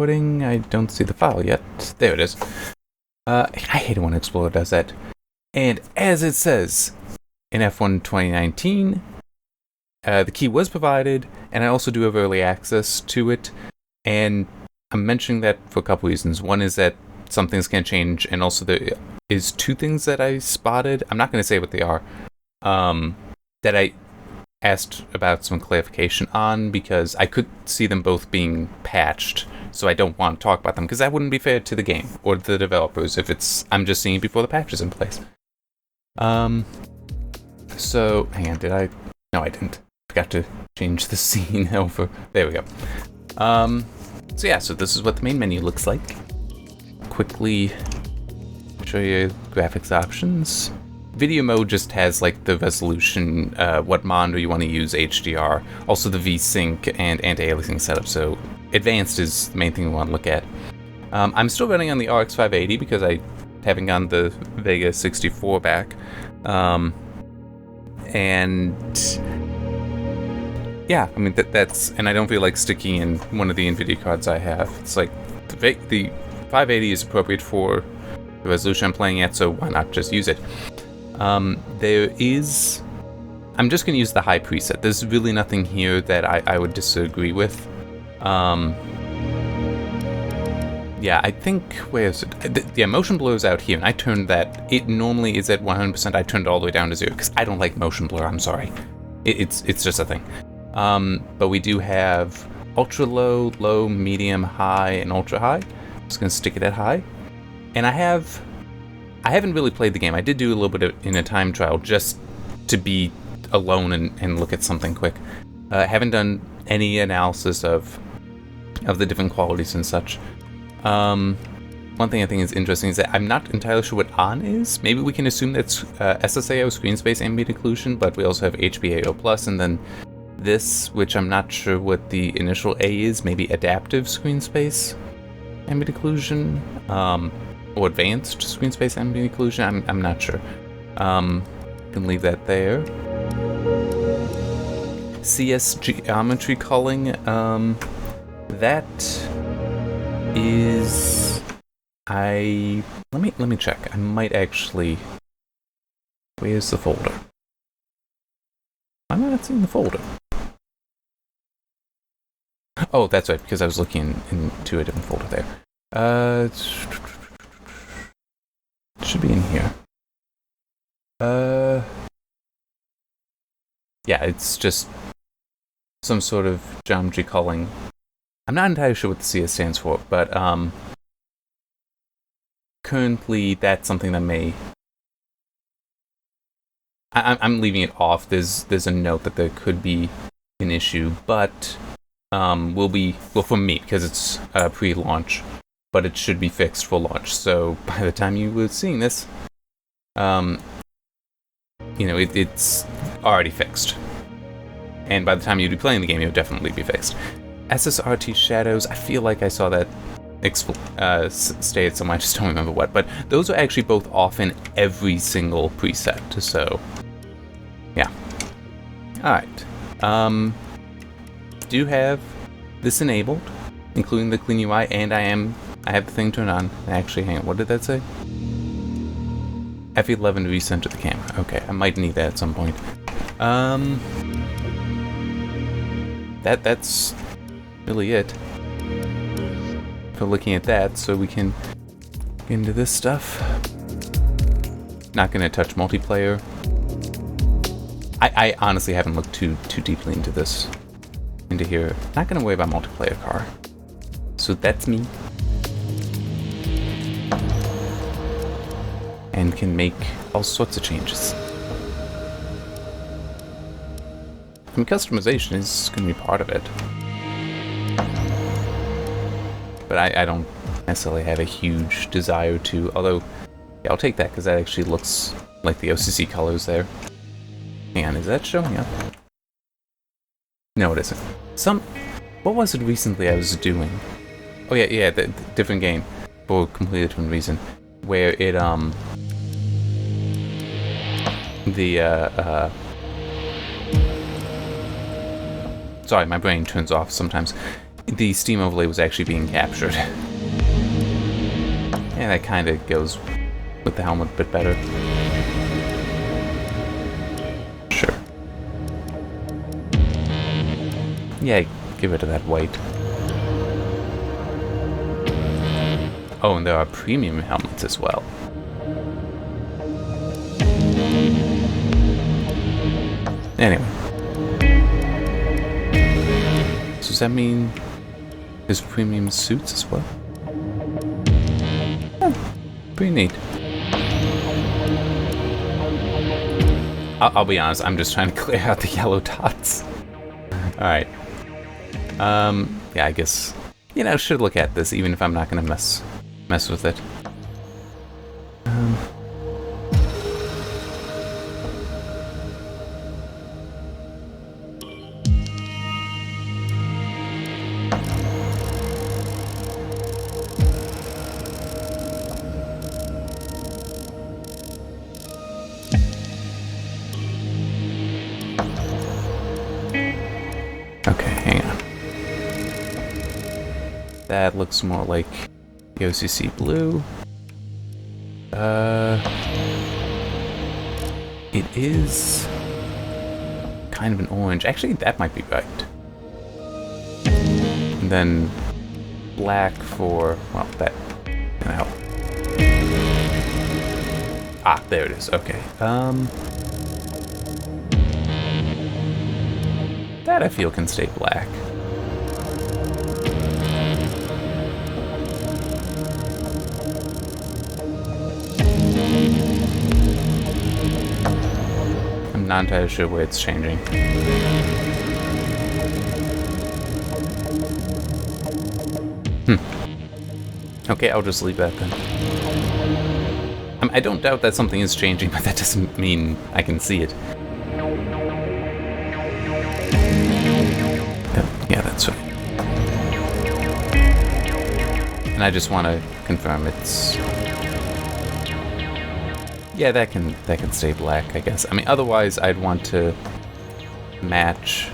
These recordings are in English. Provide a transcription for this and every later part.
recording. I don't see the file yet. There it is. I hate it when Explorer does that. And as it says in F1 2019, the key was provided, and I also do have early access to it. And I'm mentioning that for a couple reasons. One is that some things can change, and also there is two things that I spotted. I'm not going to say what they are. That I asked about some clarification on, because I could see them both being patched, so I don't want to talk about them, because that wouldn't be fair to the game or the developers if I'm just seeing it before the patch is in place. So, hang on, did I? No, I didn't. Forgot to change the scene over. There we go. So yeah, so this is what the main menu looks like. Quickly show you graphics options. Video mode just has like the resolution, what monitor you want to use, HDR, also the VSync and anti-aliasing setup. So advanced is the main thing we want to look at. I'm still running on the RX 580 because I haven't gotten the Vega 64 back. And yeah, I mean that's, and I don't feel like sticking in one of the NVIDIA cards I have. It's like the 580 is appropriate for the resolution I'm playing at, so why not just use it? There is, I'm just going to use the high preset. There's really nothing here that I would disagree with. Yeah, I think, where is it? Yeah, motion blur is out here, and I turned that, it normally is at 100%, I turned it all the way down to 0, because I don't like motion blur, I'm sorry. It's just a thing. But we do have ultra low, low, medium, high, and ultra high. I'm just going to stick it at high. And I haven't really played the game. I did do a little bit in a time trial just to be alone and look at something quick. I haven't done any analysis of the different qualities and such. One thing I think is interesting is that I'm not entirely sure what ON is. Maybe we can assume that's SSAO, screen space ambient occlusion, but we also have HBAO+, and then this, which I'm not sure what the initial A is, maybe adaptive screen space ambient occlusion, or advanced screen space ambient occlusion. I'm not sure. Can leave that there. CS geometry culling. That is. Let me check. I might actually. Where's the folder? I'm not seeing the folder. Oh, that's right, because I was looking into a different folder there. It should be in here. Yeah, it's just some sort of geometry culling. I'm not entirely sure what the CS stands for, but currently that's something that may. I'm leaving it off. There's a note that there could be an issue, but for me, because it's pre-launch, but it should be fixed for launch. So by the time you were seeing this, it's already fixed. And by the time you'd be playing the game, it would definitely be fixed. SSRT shadows, I feel like I saw that stated somewhere, I just don't remember what, but those are actually both off in every single preset, so yeah. Alright. Do have this enabled, including the clean UI, and I have the thing turned on. Actually, hang on, what did that say? F11 to recenter the camera. Okay, I might need that at some point. That's really it for looking at that, so we can get into this stuff. Not gonna touch multiplayer. I honestly haven't looked too deeply into here. Not gonna worry about multiplayer car. So that's me. And can make all sorts of changes. I mean, customization is gonna be part of it. But I don't necessarily have a huge desire to, although, yeah, I'll take that because that actually looks like the OCC colors there. Hang on, is that showing up? No, it isn't. What was it recently I was doing? Oh yeah, the different game for a completely different reason, where it sorry, my brain turns off sometimes. the steam overlay was actually being captured. Yeah, that kind of goes with the helmet a bit better. Sure. Yeah, get rid of that white. Oh, and there are premium helmets as well. Anyway. So does that mean there's premium suits as well? Yeah, pretty neat. I'll be honest, I'm just trying to clear out the yellow dots. Alright. Yeah, I guess, you know, should look at this even if I'm not gonna mess with it. Okay, hang on. That looks more like the OCC blue. It is kind of an orange. Actually, that might be right. And then black for, well, that can help. Ah, there it is. Okay. That I feel can stay black. I'm not entirely sure where it's changing. Okay, I'll just leave that then. I don't doubt that something is changing, but that doesn't mean I can see it. Yeah, that's right. And I just want to confirm it's... Yeah, that can stay black, I guess. I mean, otherwise I'd want to match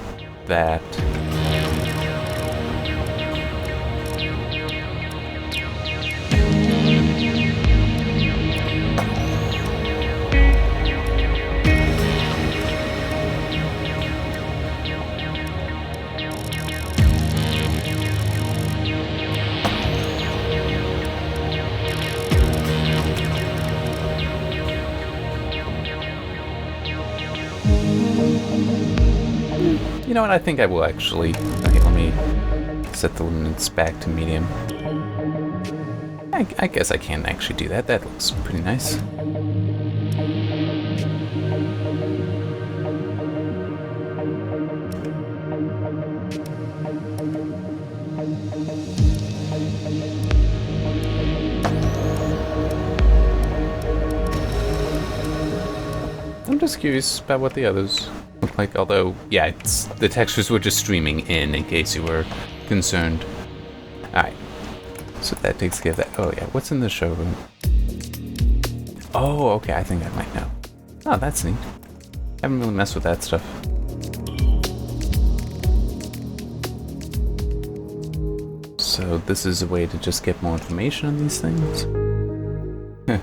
that. You know what, I think I will actually. Okay, let me set the luminance back to medium. I guess I can actually do that. That looks pretty nice. I'm just curious about what the others look like, although, yeah, the textures were just streaming in case you were concerned. Alright, so that takes care of that. Oh yeah, what's in the showroom? Oh, okay, I think I might know. Oh, that's neat. Haven't really messed with that stuff. So this is a way to just get more information on these things.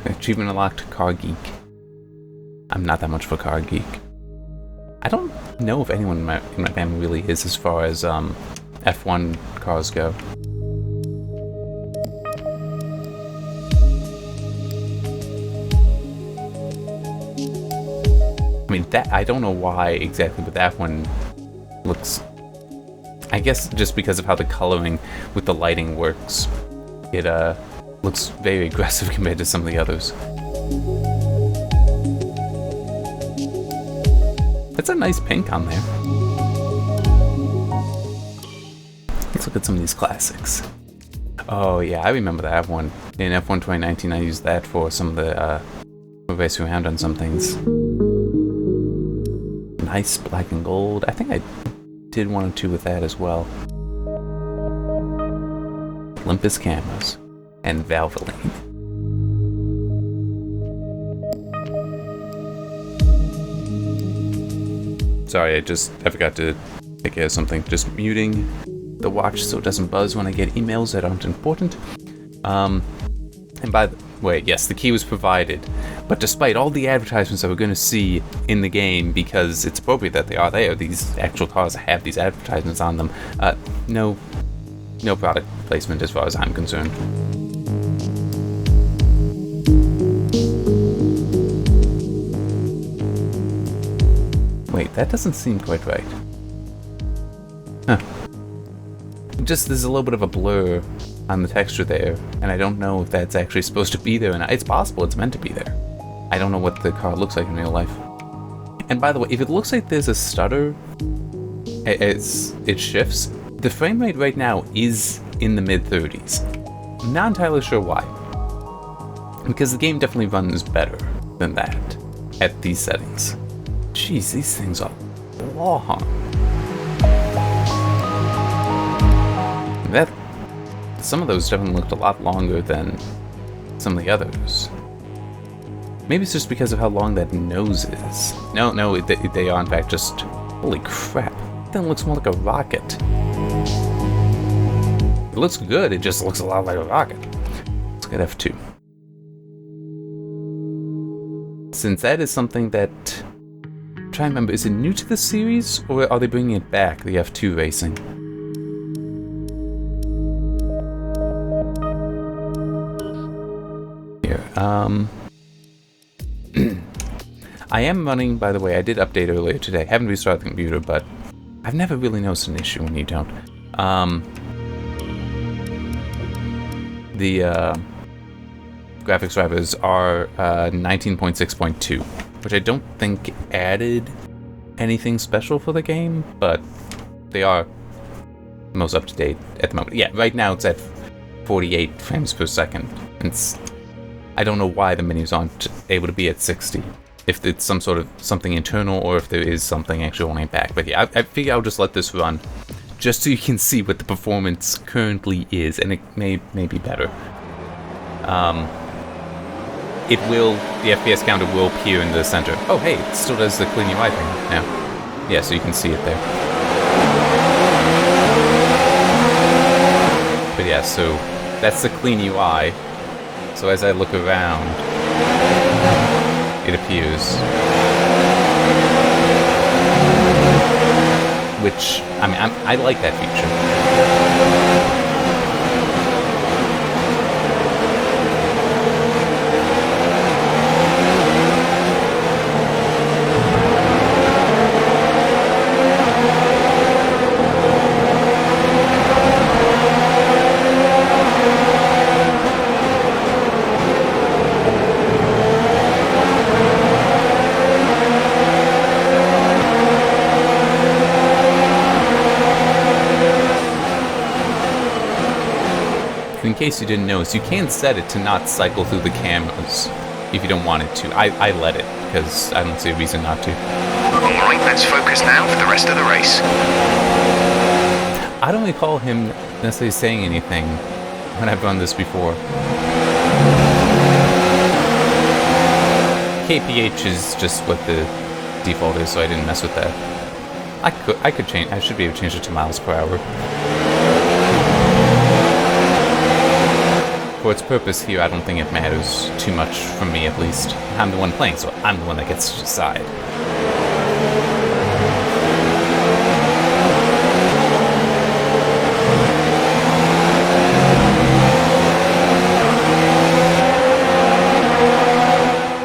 Achievement unlocked, Car Geek. I'm not that much for Car Geek. I don't know if anyone in my family really is as far as F1 cars go. I mean, that I don't know why exactly, but that one looks... I guess just because of how the coloring with the lighting works, it looks very aggressive compared to some of the others. That's a nice pink on there. Let's look at some of these classics. Oh yeah, I remember that one. In F1 2019, I used that for some of the racing around on some things. Nice black and gold. I think I did one or two with that as well. Olympus cameras and Valvoline. Sorry, I forgot to take care of something. Just muting the watch so it doesn't buzz when I get emails that aren't important. And by the way, yes, the key was provided, but despite all the advertisements that we're going to see in the game, because it's appropriate that they are there, these actual cars have these advertisements on them, no product placement as far as I'm concerned. Wait, that doesn't seem quite right. Huh. Just, there's a little bit of a blur on the texture there, and I don't know if that's actually supposed to be there or not. It's possible it's meant to be there. I don't know what the car looks like in real life. And by the way, if it looks like there's a stutter as it shifts, the frame rate right now is in the mid-30s. I'm not entirely sure why. Because the game definitely runs better than that at these settings. Jeez, these things are long. Some of those definitely looked a lot longer than some of the others. Maybe it's just because of how long that nose is. No, they are in fact just... Holy crap. That looks more like a rocket. It looks good, it just looks a lot like a rocket. Let's get F2. Since that is something that... I'm trying to remember, is it new to the series? Or are they bringing it back, the F2 racing? I am running, by the way, I did update earlier today. Haven't restarted the computer, but I've never really noticed an issue when you don't. The graphics drivers are 19.6.2, which I don't think added anything special for the game, but they are most up to date at the moment. Yeah, right now it's at 48 frames per second. I don't know why the menus aren't able to be at 60. If it's some sort of something internal or if there is something actually on it back. But yeah, I figure I'll just let this run just so you can see what the performance currently is, and it may be better. The FPS counter will appear in the center. Oh hey, it still does the clean UI thing now. Yeah, so you can see it there. But yeah, so that's the clean UI. So as I look around, it appears. Which, I mean, I like that feature. In case you didn't notice, you can set it to not cycle through the cameras if you don't want it to. I let it, because I don't see a reason not to. Alright, let's focus now for the rest of the race. I don't recall him necessarily saying anything when I've run this before. KPH is just what the default is, so I didn't mess with that. I could change, I should be able to change it to miles per hour. For its purpose here, I don't think it matters too much for me, at least. I'm the one playing, so I'm the one that gets to decide.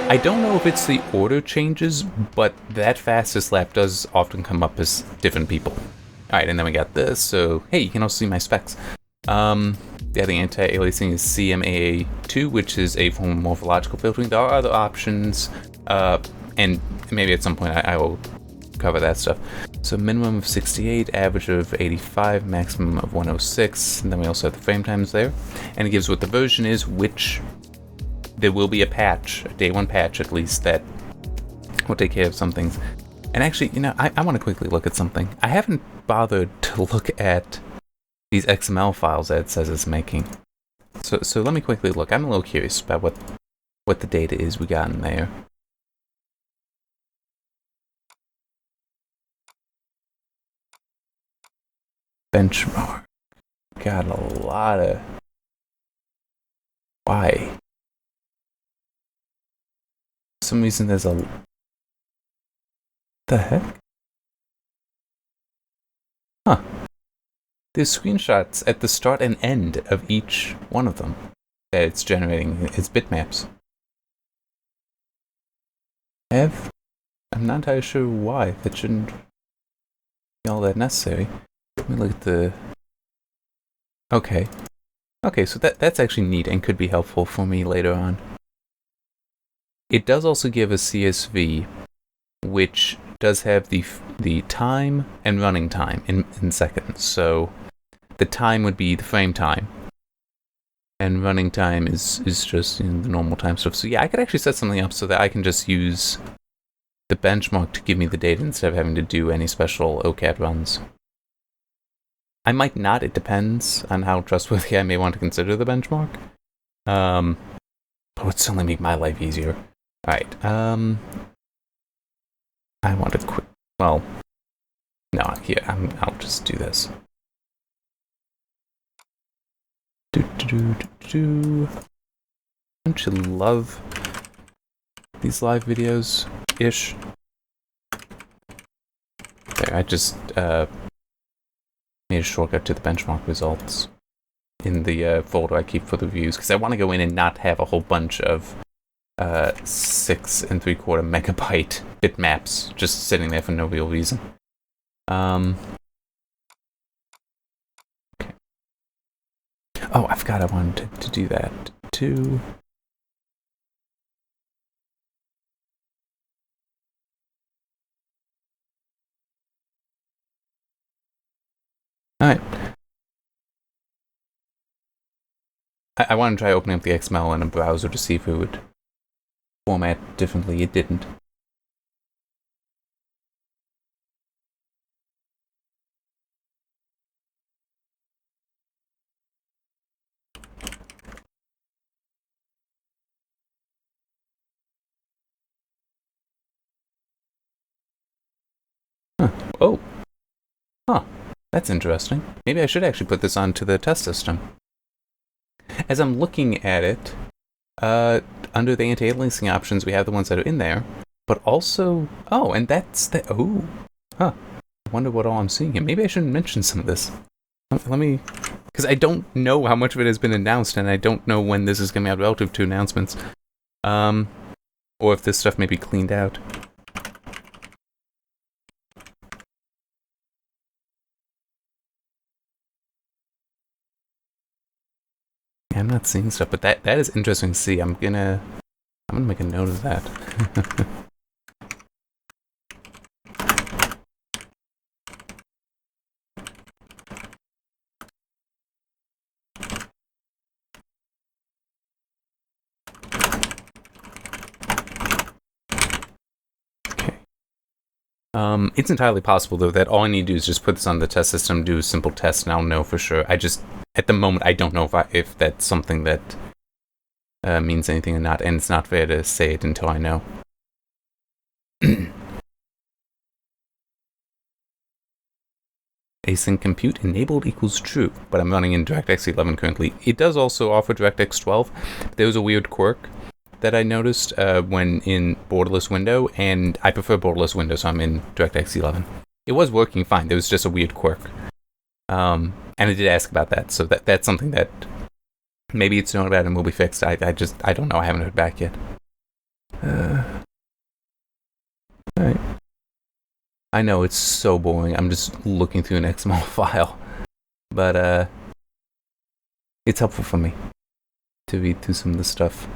I don't know if it's the order changes, but that fastest lap does often come up as different people. Alright, and then we got this, so hey, you can also see my specs. Yeah, the anti-aliasing is CMAA2, which is a form of morphological filtering. There are other options, and maybe at some point I will cover that stuff. So minimum of 68, average of 85, maximum of 106, and then we also have the frame times there. And it gives what the version is, which there will be a patch, a day one patch at least, that will take care of some things. And actually, you know, I want to quickly look at something. I haven't bothered to look at these XML files that it says it's making. So let me quickly look. I'm a little curious about what the data is we got in there. Benchmark. got a lot of... Why? For some reason there's a... The heck? Huh. There's screenshots at the start and end of each one of them that it's generating its bitmaps. I'm not entirely sure why. That shouldn't be all that necessary. Let me look at the... Okay. Okay, so that's actually neat and could be helpful for me later on. It does also give a CSV, which does have the time and running time in seconds. So the time would be the frame time, and running time is just, you know, the normal time stuff. So yeah, I could actually set something up so that I can just use the benchmark to give me the data instead of having to do any special OCAD runs. I might not, it depends on how trustworthy I may want to consider the benchmark. But it would certainly make my life easier. Alright, I want to quit. Well, no, here, I'll just do this. Don't you love these live videos-ish? There, I just made a shortcut to the benchmark results in the folder I keep for the reviews, because I want to go in and not have a whole bunch of 6 3/4 megabyte bitmaps just sitting there for no real reason. Okay. Oh, I forgot I wanted to do that too. Alright. I want to try opening up the XML in a browser to see if it would format differently. It didn't. Huh. Oh. Huh. That's interesting. Maybe I should actually put this onto the test system. As I'm looking at it, under the anti-aliasing options, we have the ones that are in there, but also... Oh, and that's the... Oh. Huh. I wonder what all I'm seeing here. Maybe I shouldn't mention some of this. Let me... Because I don't know how much of it has been announced, and I don't know when this is coming out relative to announcements. Or if this stuff may be cleaned out. I'm not seeing stuff, but that is interesting to see. I'm gonna make a note of that. Okay. It's entirely possible though that all I need to do is just put this on the test system, do a simple test, and I'll know for sure. At the moment, I don't know if that's something that means anything or not, and it's not fair to say it until I know. Async compute enabled equals true, but I'm running in DirectX 11 currently. It does also offer DirectX 12. There was a weird quirk that I noticed when in borderless window, and I prefer borderless window, so I'm in DirectX 11. It was working fine. There was just a weird quirk. And I did ask about that, so that's something that maybe it's known about and will be fixed. I don't know. I haven't heard back yet. Alright. I know it's so boring. I'm just looking through an XML file, but it's helpful for me to read through some of this stuff.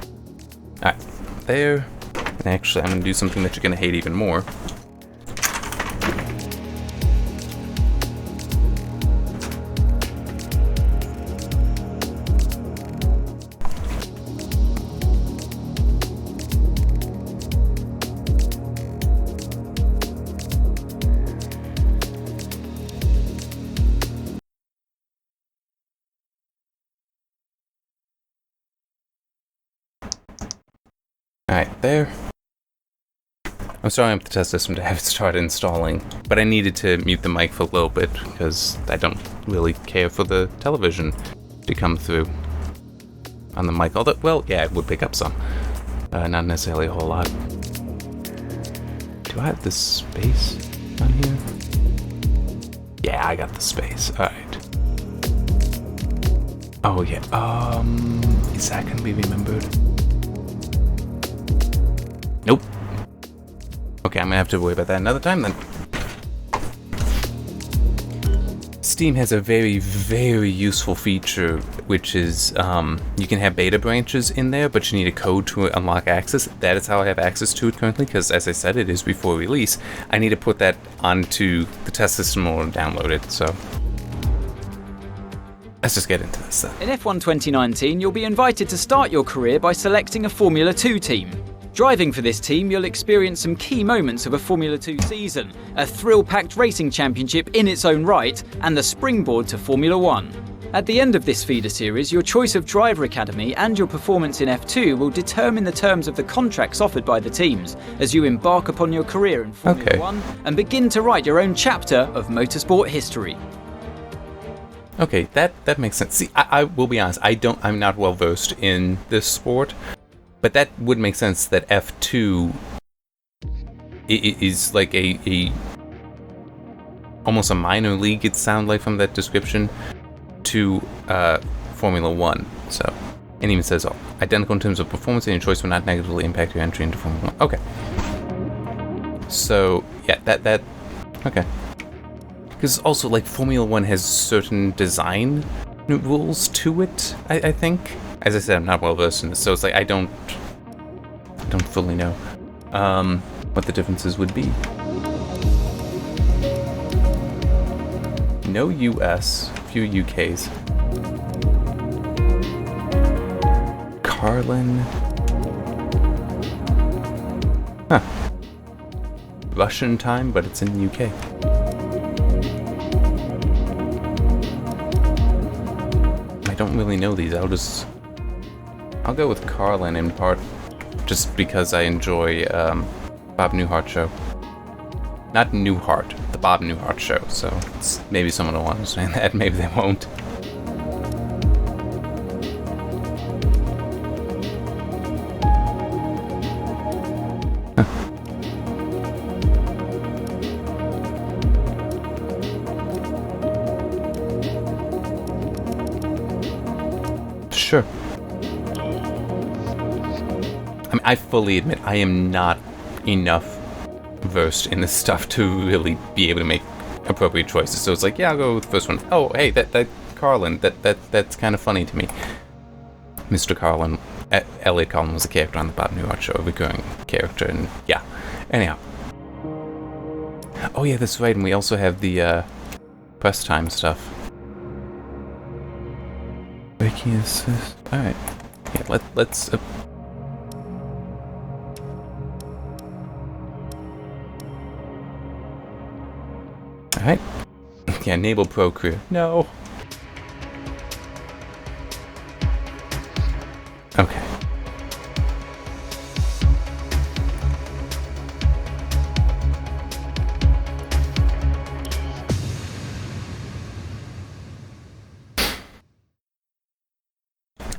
Alright, there. And actually, I'm gonna do something that you're gonna hate even more. Alright, there. I'm starting up the test system to have it start installing, but I needed to mute the mic for a little bit because I don't really care for the television to come through on the mic. Although, well, yeah, it would pick up some. Not necessarily a whole lot. Do I have the space on here? Yeah, I got the space. Alright. Oh, yeah. Is that gonna be remembered? Nope. Okay, I'm gonna have to worry about that another time then. Steam has a very, very useful feature, which is you can have beta branches in there, but you need a code to unlock access. That is how I have access to it currently, because as I said, it is before release. I need to put that onto the test system or download it, so let's just get into this then. In F1 2019, you'll be invited to start your career by selecting a Formula 2 team. Driving for this team, you'll experience some key moments of a Formula 2 season, a thrill-packed racing championship in its own right, and the springboard to Formula 1. At the end of this feeder series, your choice of driver academy and your performance in F2 will determine the terms of the contracts offered by the teams as you embark upon your career in Formula 1 and begin to write your own chapter of motorsport history. Okay, that makes sense. See, I will be honest, I'm not well versed in this sport. But that would make sense that F2 is like a almost a minor league, it sounds like from that description, to Formula 1. So, and even says, identical in terms of performance and your choice will not negatively impact your entry into Formula 1. Okay. So, yeah, that okay. Because also, like, Formula 1 has certain design rules to it, I think. As I said, I'm not well versed in this, so it's like I don't fully know what the differences would be. No US, few UKs. Carlin. Huh. Russian time, but it's in the UK. I don't really know these. I'll go with Carlin in part just because I enjoy Bob Newhart show. Not Newhart, the Bob Newhart show, so maybe someone will understand that, maybe they won't. Sure. I fully admit I am not enough versed in this stuff to really be able to make appropriate choices. So it's like, yeah, I'll go with the first one. Oh, hey, that Carlin, that's kind of funny to me. Mr. Carlin, Elliot Carlin was a character on the Bob Newhart show, a recurring character, and yeah. Anyhow. Oh yeah, that's right, and we also have the press time stuff. Braking assist. Alright. Yeah, let's Alright. Yeah, enable Pro Crew. No. Okay.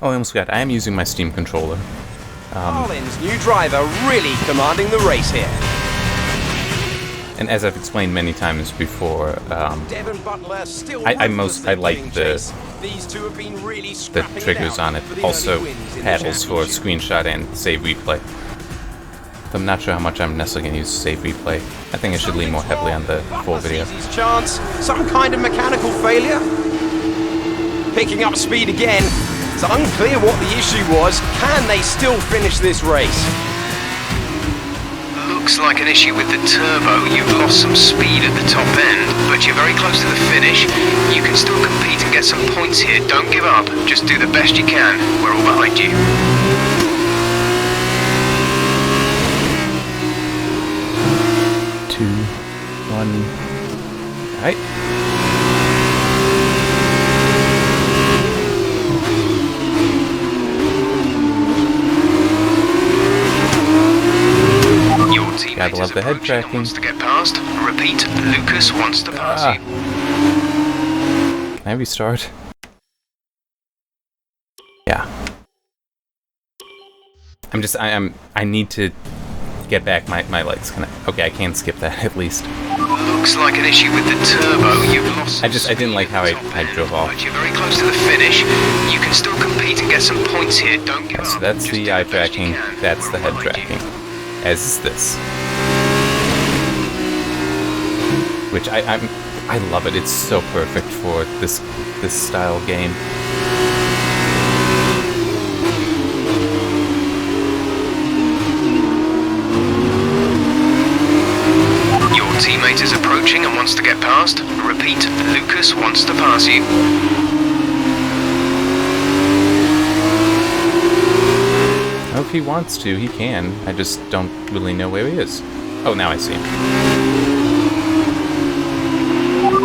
Oh, I almost forgot. I am using my Steam controller. Carlin's new driver really commanding the race here. And as I've explained many times before, Devon Butler still I like These two have been really the triggers on it. Also, paddles for screenshot and save replay. So I'm not sure how much I'm necessarily going to use save replay. I think I should lean more heavily on the full video. His chance. Some kind of mechanical failure. Picking up speed again. It's unclear what the issue was. Can they still finish this race? Looks like an issue with the turbo. You've lost some speed at the top end, but you're very close to the finish. You can still compete and get some points here. Don't give up. Just do the best you can. We're all behind you. 2, 1. Alright. Gotta love the head tracking. Wants to get past. Repeat, Lucas wants to pass you. Can I restart? Yeah. I need to get back my legs. Okay, I can skip that at least. Looks like an issue with the turbo. You've lost. I didn't like how I drove off. But you're very close to the finish. You can still compete and get some points here. Don't give up. So that's Just the do eye best you tracking. can. That's the We're head behind you. tracking. As is this. Which I love it. It's so perfect for this style game. Your teammate is approaching and wants to get past. Repeat, Lucas wants to pass you. Oh, if he wants to, he can. I just don't really know where he is. Oh, now I see him.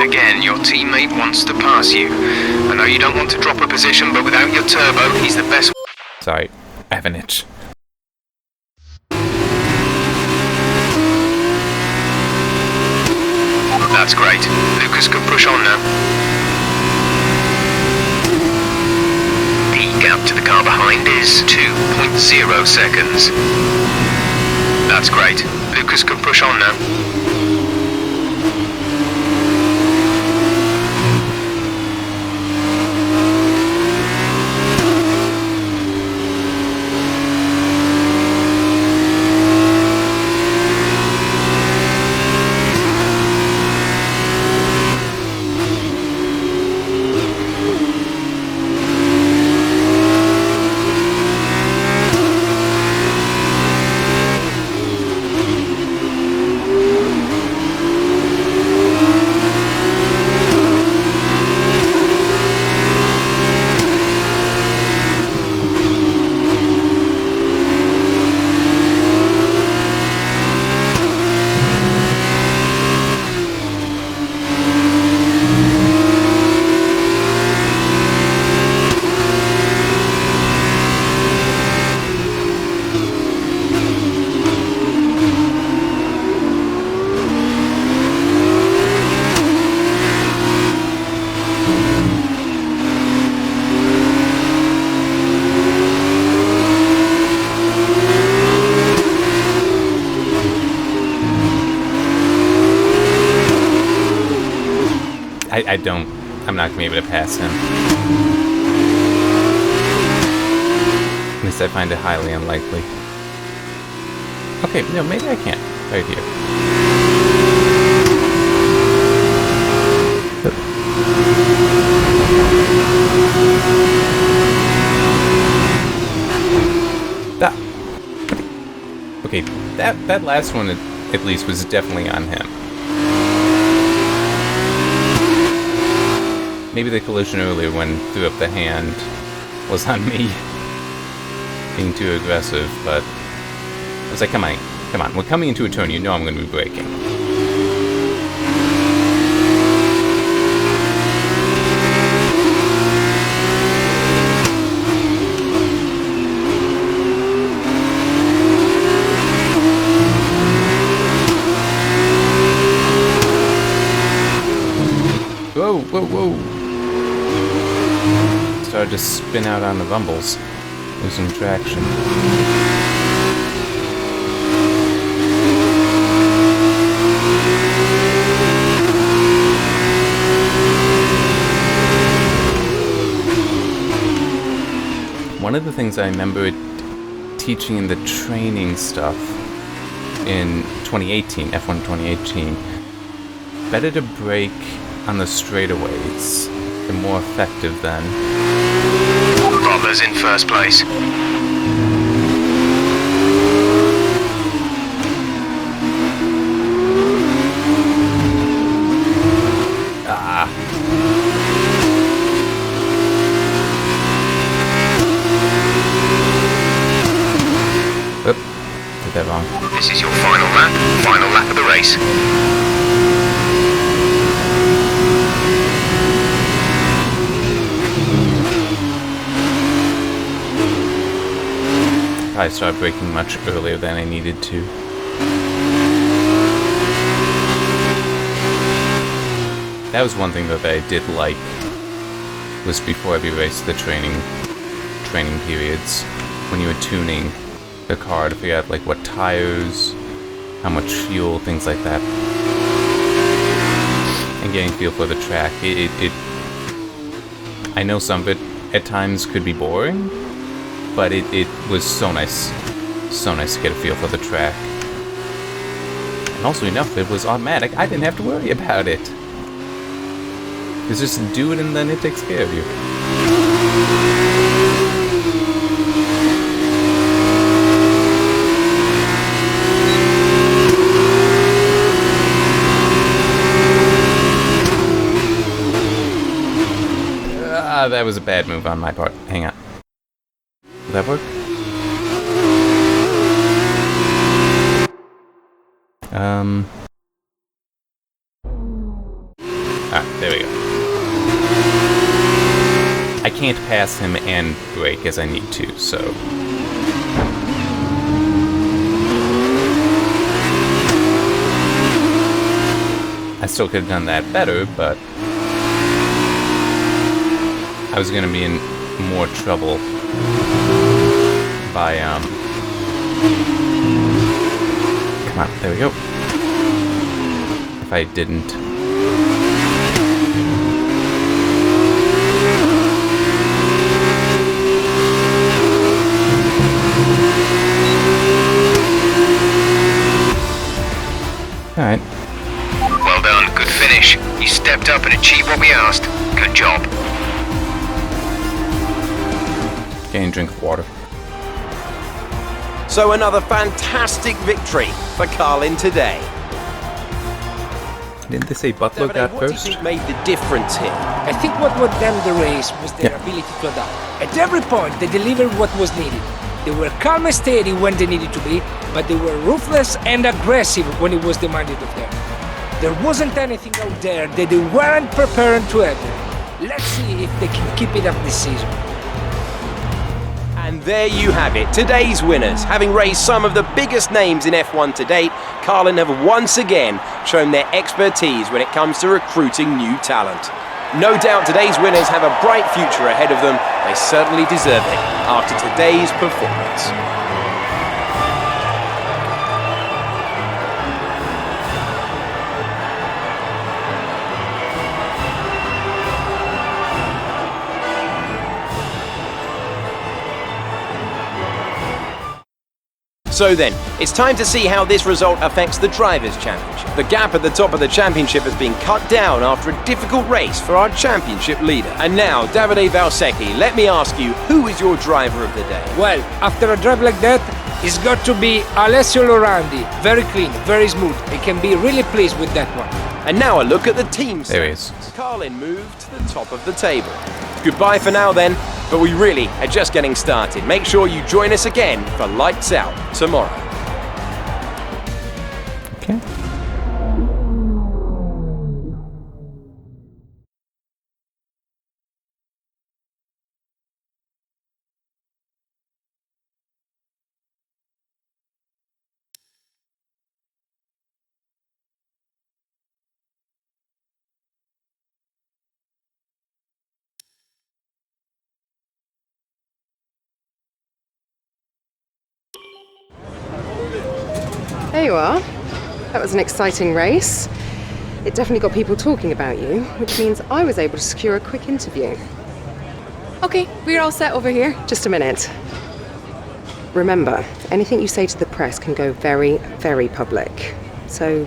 Again, your teammate wants to pass you. I know you don't want to drop a position, but without your turbo, he's the best. Sorry, I have an itch. That's great. Lucas can push on now. The gap to the car behind is 2.0 seconds. That's great. Lucas can push on now. I'm not gonna be able to pass him. At least I find it highly unlikely. Okay, no, maybe I can. Right here. Okay, that last one at least was definitely on him. Maybe the collision earlier when threw up the hand was on me being too aggressive, but I was like, come on, we're coming into a turn, you know I'm going to be braking. Whoa. Started to spin out on the rumbles, losing traction. One of the things I remember teaching in the training stuff in 2018, F1 2018, better to brake on the straightaways. They're more effective then. Butler's in first place. Oop, did that wrong. This is your final lap of the race. I started braking much earlier than I needed to. That was one thing that I did like, was before every race, the training periods, when you were tuning the car to figure out like what tires, how much fuel, things like that, and getting a feel for the track. I know some of it at times could be boring, but it was so nice to get a feel for the track. And also enough, it was automatic. I didn't have to worry about it. It's just do it and then it takes care of you. That was a bad move on my part. Hang on. Will that work? There we go. I can't pass him and brake as I need to, so... I still could have done that better, but... I was gonna be in more trouble by, Come on, there we go. If I didn't... Alright. Well done, good finish. You stepped up and achieved what we asked. Good job. Getting a drink of water. So another fantastic victory for Carlin today. Didn't they say Butler got What do you first? think made the difference here? I think what won them the race was their ability to adapt. At every point, they delivered what was needed. They were calm and steady when they needed to be, but they were ruthless and aggressive when it was demanded of them. There wasn't anything out there that they weren't prepared to handle. Let's see if they can keep it up this season. And there you have it, today's winners. Having raised some of the biggest names in F1 to date, Carlin have once again shown their expertise when it comes to recruiting new talent. No doubt today's winners have a bright future ahead of them. They certainly deserve it after today's performance. So then, it's time to see how this result affects the Drivers' Championship. The gap at the top of the championship has been cut down after a difficult race for our championship leader. And now, Davide Valsecchi, let me ask you, who is your driver of the day? Well, after a drive like that, it's got to be Alessio Lorandi. Very clean, very smooth. I can be really pleased with that one. And now a look at the team. There he is. Carlin moved to the top of the table. Goodbye for now then, but we really are just getting started. Make sure you join us again for Lights Out tomorrow. Okay. There you are. That was an exciting race. It definitely got people talking about you, which means I was able to secure a quick interview. Okay, we're all set over here. Just a minute. Remember, anything you say to the press can go very, very public. So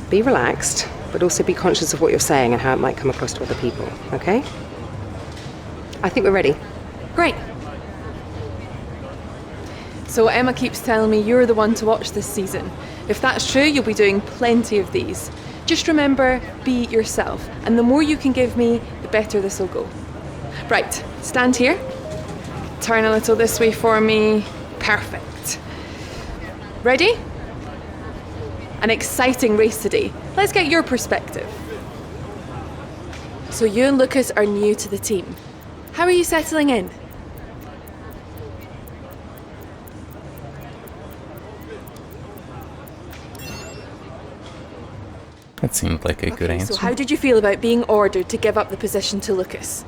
be relaxed, but also be conscious of what you're saying and how it might come across to other people, okay? I think we're ready. Great. So Emma keeps telling me you're the one to watch this season. If that's true, you'll be doing plenty of these. Just remember, be yourself. And the more you can give me, the better this will go. Right, stand here. Turn a little this way for me. Perfect. Ready? An exciting race today. Let's get your perspective. So you and Lucas are new to the team. How are you settling in? That seemed like a good answer. So how did you feel about being ordered to give up the position to Lucas?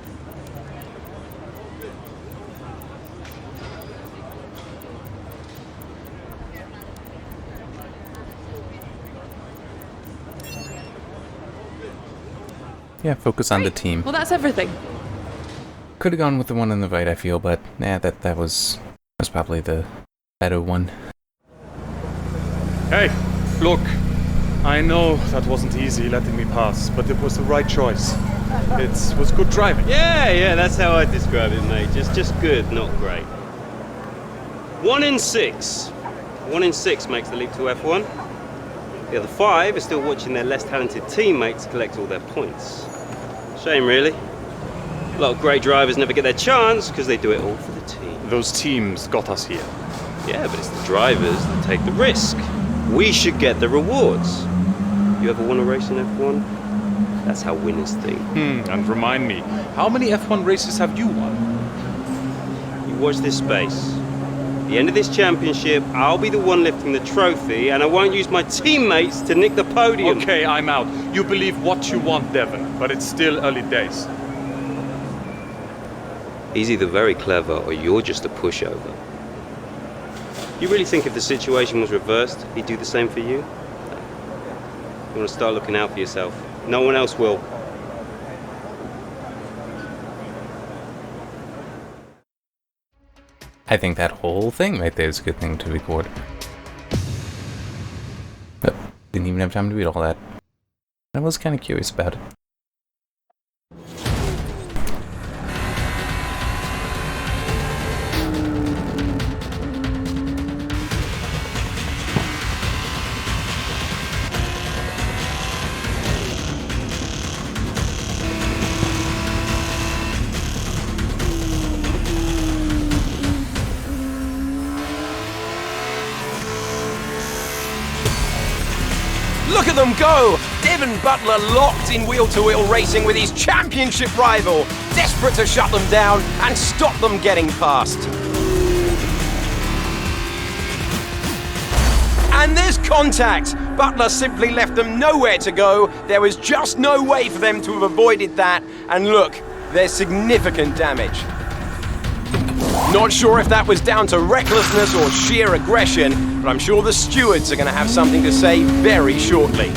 Yeah, focus on the team. Well, that's everything. Could have gone with the one in the right, I feel, but nah, that was probably the better one. Hey, look. I know that wasn't easy letting me pass, but it was the right choice. It was good driving. Yeah, that's how I describe it, mate. Just good, not great. 1 in 6. 1 in 6 makes the leap to F1. The other 5 are still watching their less talented teammates collect all their points. Shame, really. A lot of great drivers never get their chance because they do it all for the team. Those teams got us here. Yeah, but it's the drivers that take the risk. We should get the rewards. You ever won a race in F1? That's how winners think. And remind me, how many F1 races have you won? You watch this space. At the end of this championship, I'll be the one lifting the trophy, and I won't use my teammates to nick the podium. Okay, I'm out. You believe what you want, Devon, but it's still early days. He's either very clever or you're just a pushover. You really think if the situation was reversed, he'd do the same for you? You want to start looking out for yourself. No one else will. I think that whole thing right there is a good thing to record. But didn't even have time to read all that. I was kind of curious about it. Look at them go! Devon Butler locked in wheel-to-wheel racing with his championship rival, desperate to shut them down and stop them getting past. And there's contact! Butler simply left them nowhere to go. There was just no way for them to have avoided that. And look, there's significant damage. Not sure if that was down to recklessness or sheer aggression, but I'm sure the stewards are going to have something to say very shortly.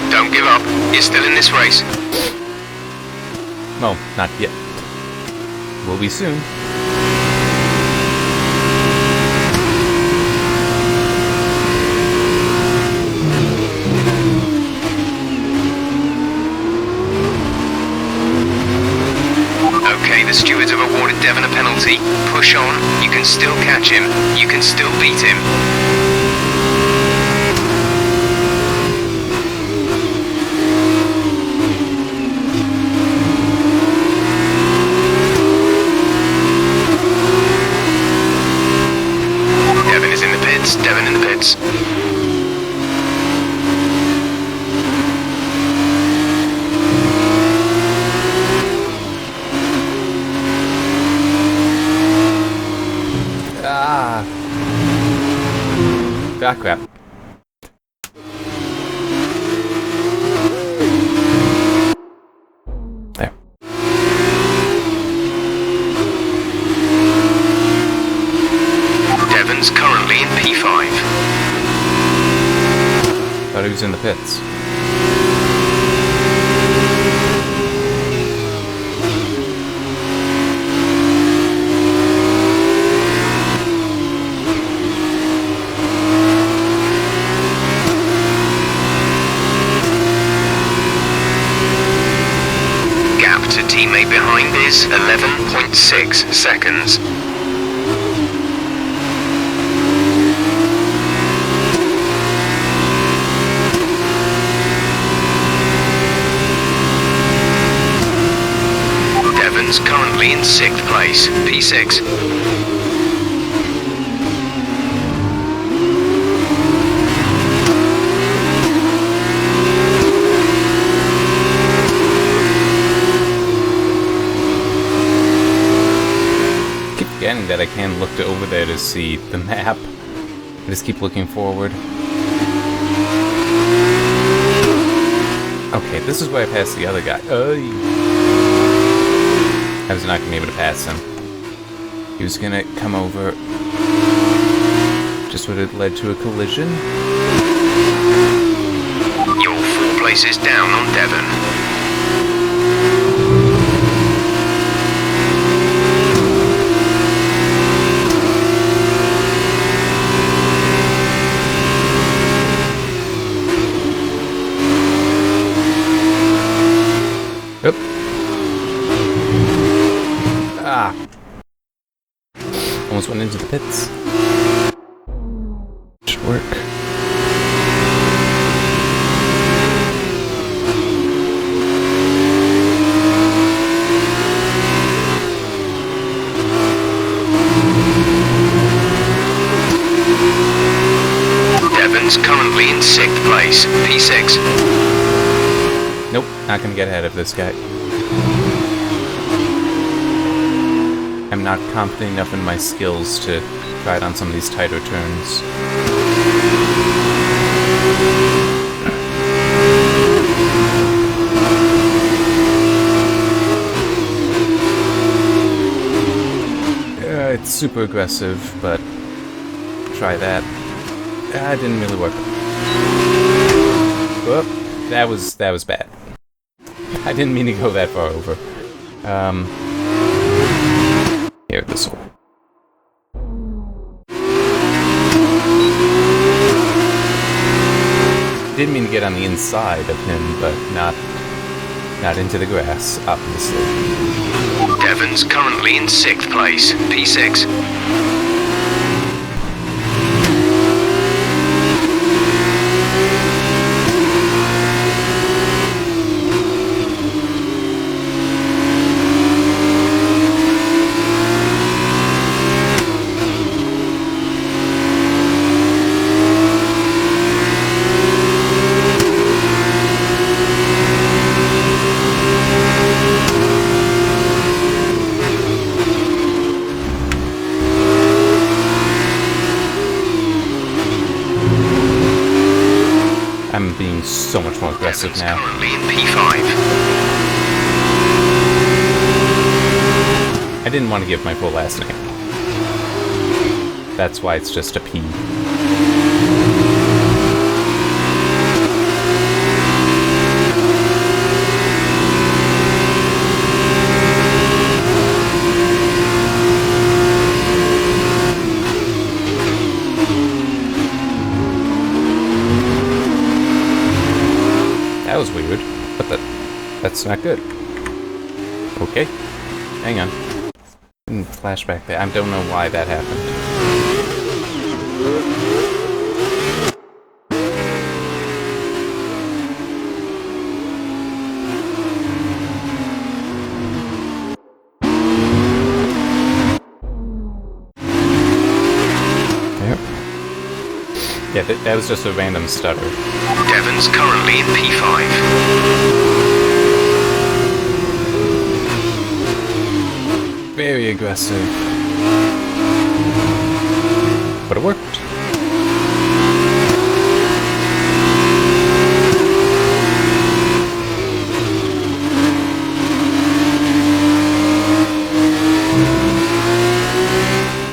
Don't give up. You're still in this race. Well, not yet. Will be soon. Okay, the stewards have awarded Devon a penalty. Push on. You can still catch him. You can still beat him. Devon is in the pits. Devon in the pits. Ah, crap. There. Devon's currently in P5. Thought he was in the pits. Teammate behind is 11.6 seconds. Devon's currently in 6th place, P6. That I can look over there to see the map. I just keep looking forward. Okay, this is where I passed the other guy. I was not going to be able to pass him. He was going to come over. Just would have led to a collision. You're 4 places down on Devon. Yep. Ah. Almost went into the pits. Should work. Devon's currently in 6th place, P6. Nope, not gonna get ahead of this guy. I'm not confident enough in my skills to try it on some of these tighter turns. It's super aggressive, but try that. It didn't really work. Whoop, that was bad. I didn't mean to go that far over. Here, this'll. Didn't mean to get on the inside of him, but not into the grass, obviously. Devon's currently in 6th place, P6. I'm being so much more aggressive now. Currently in P5. I didn't want to give my full last name. That's why it's just a P. That was weird, but that's not good. Okay, hang on. Flashback there. I don't know why that happened. Yep. Yeah, that was just a random stutter. Devon's currently in P5. Very aggressive. But it worked.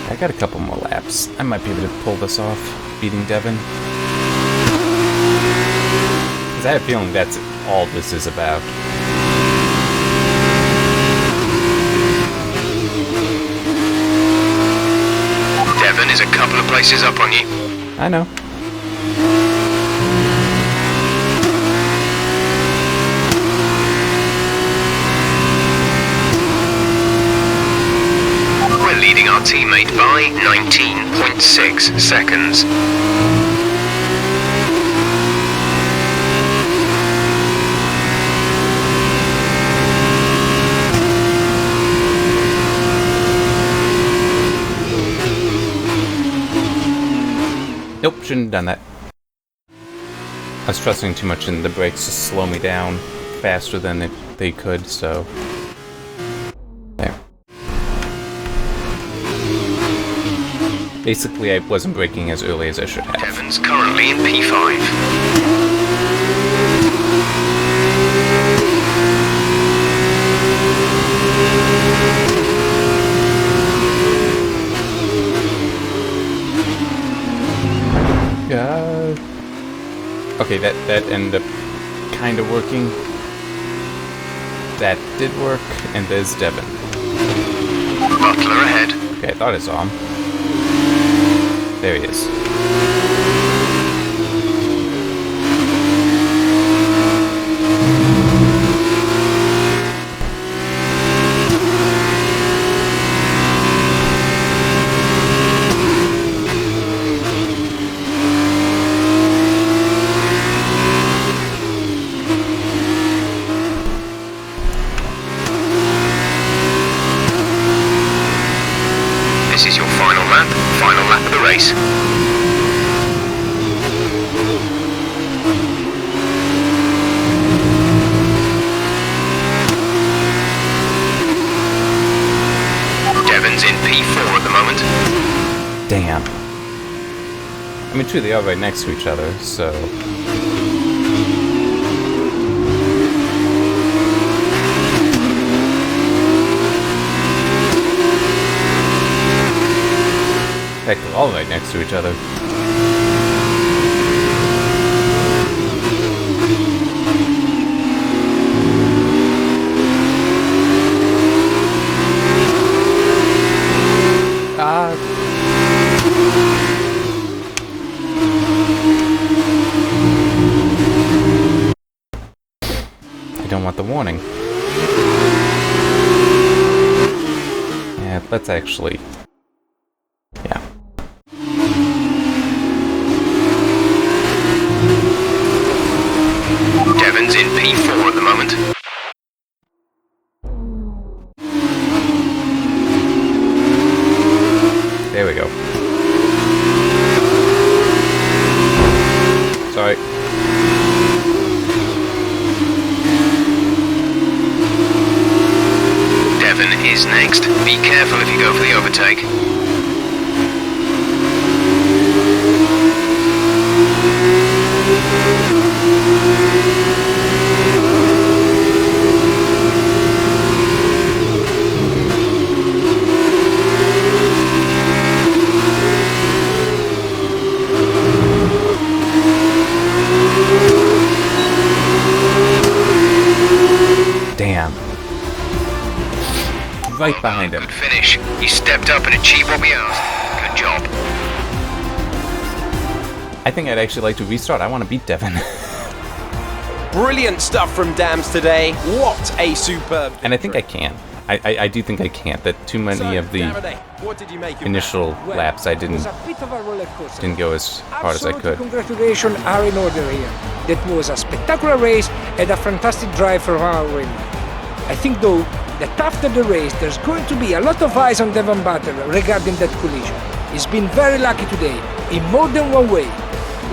I got a couple more laps. I might be able to pull this off, beating Devon. I have a feeling that's all this is about. Devon is a couple of places up on you. I know. We're leading our teammate by 19.6 seconds. Nope, shouldn't have done that. I was trusting too much in the brakes to slow me down faster than they could, so... There. Basically, I wasn't braking as early as I should have. Devon's currently in P5. Okay, that ended up kind of working. That did work, and there's Devon. Butler ahead. Okay, I thought I saw him. There he is. This is your final lap of the race. Devon's in P4 at the moment. Damn. I mean, true, they are right next to each other, so... Heck, they're all right next to each other. I don't want the warning. Yeah, let's actually... Yeah. Devon's in P4 at the moment. There we go. Sorry. Devon is next. Be careful if you go for the overtake. Damn. Right behind him. Good finish. You stepped up and achieved what we asked. Good job. I think I'd actually like to restart. I want to beat Devon. Brilliant stuff from Dams today. What a superb victory. And I think I can. I do think I can't. That too many of the initial laps I didn't go as hard as I could. Congratulations are in order here. That was a spectacular race and a fantastic drive from our winner. I think though that after the race there's going to be a lot of eyes on Devon Butler regarding that collision. He's been very lucky today, in more than one way.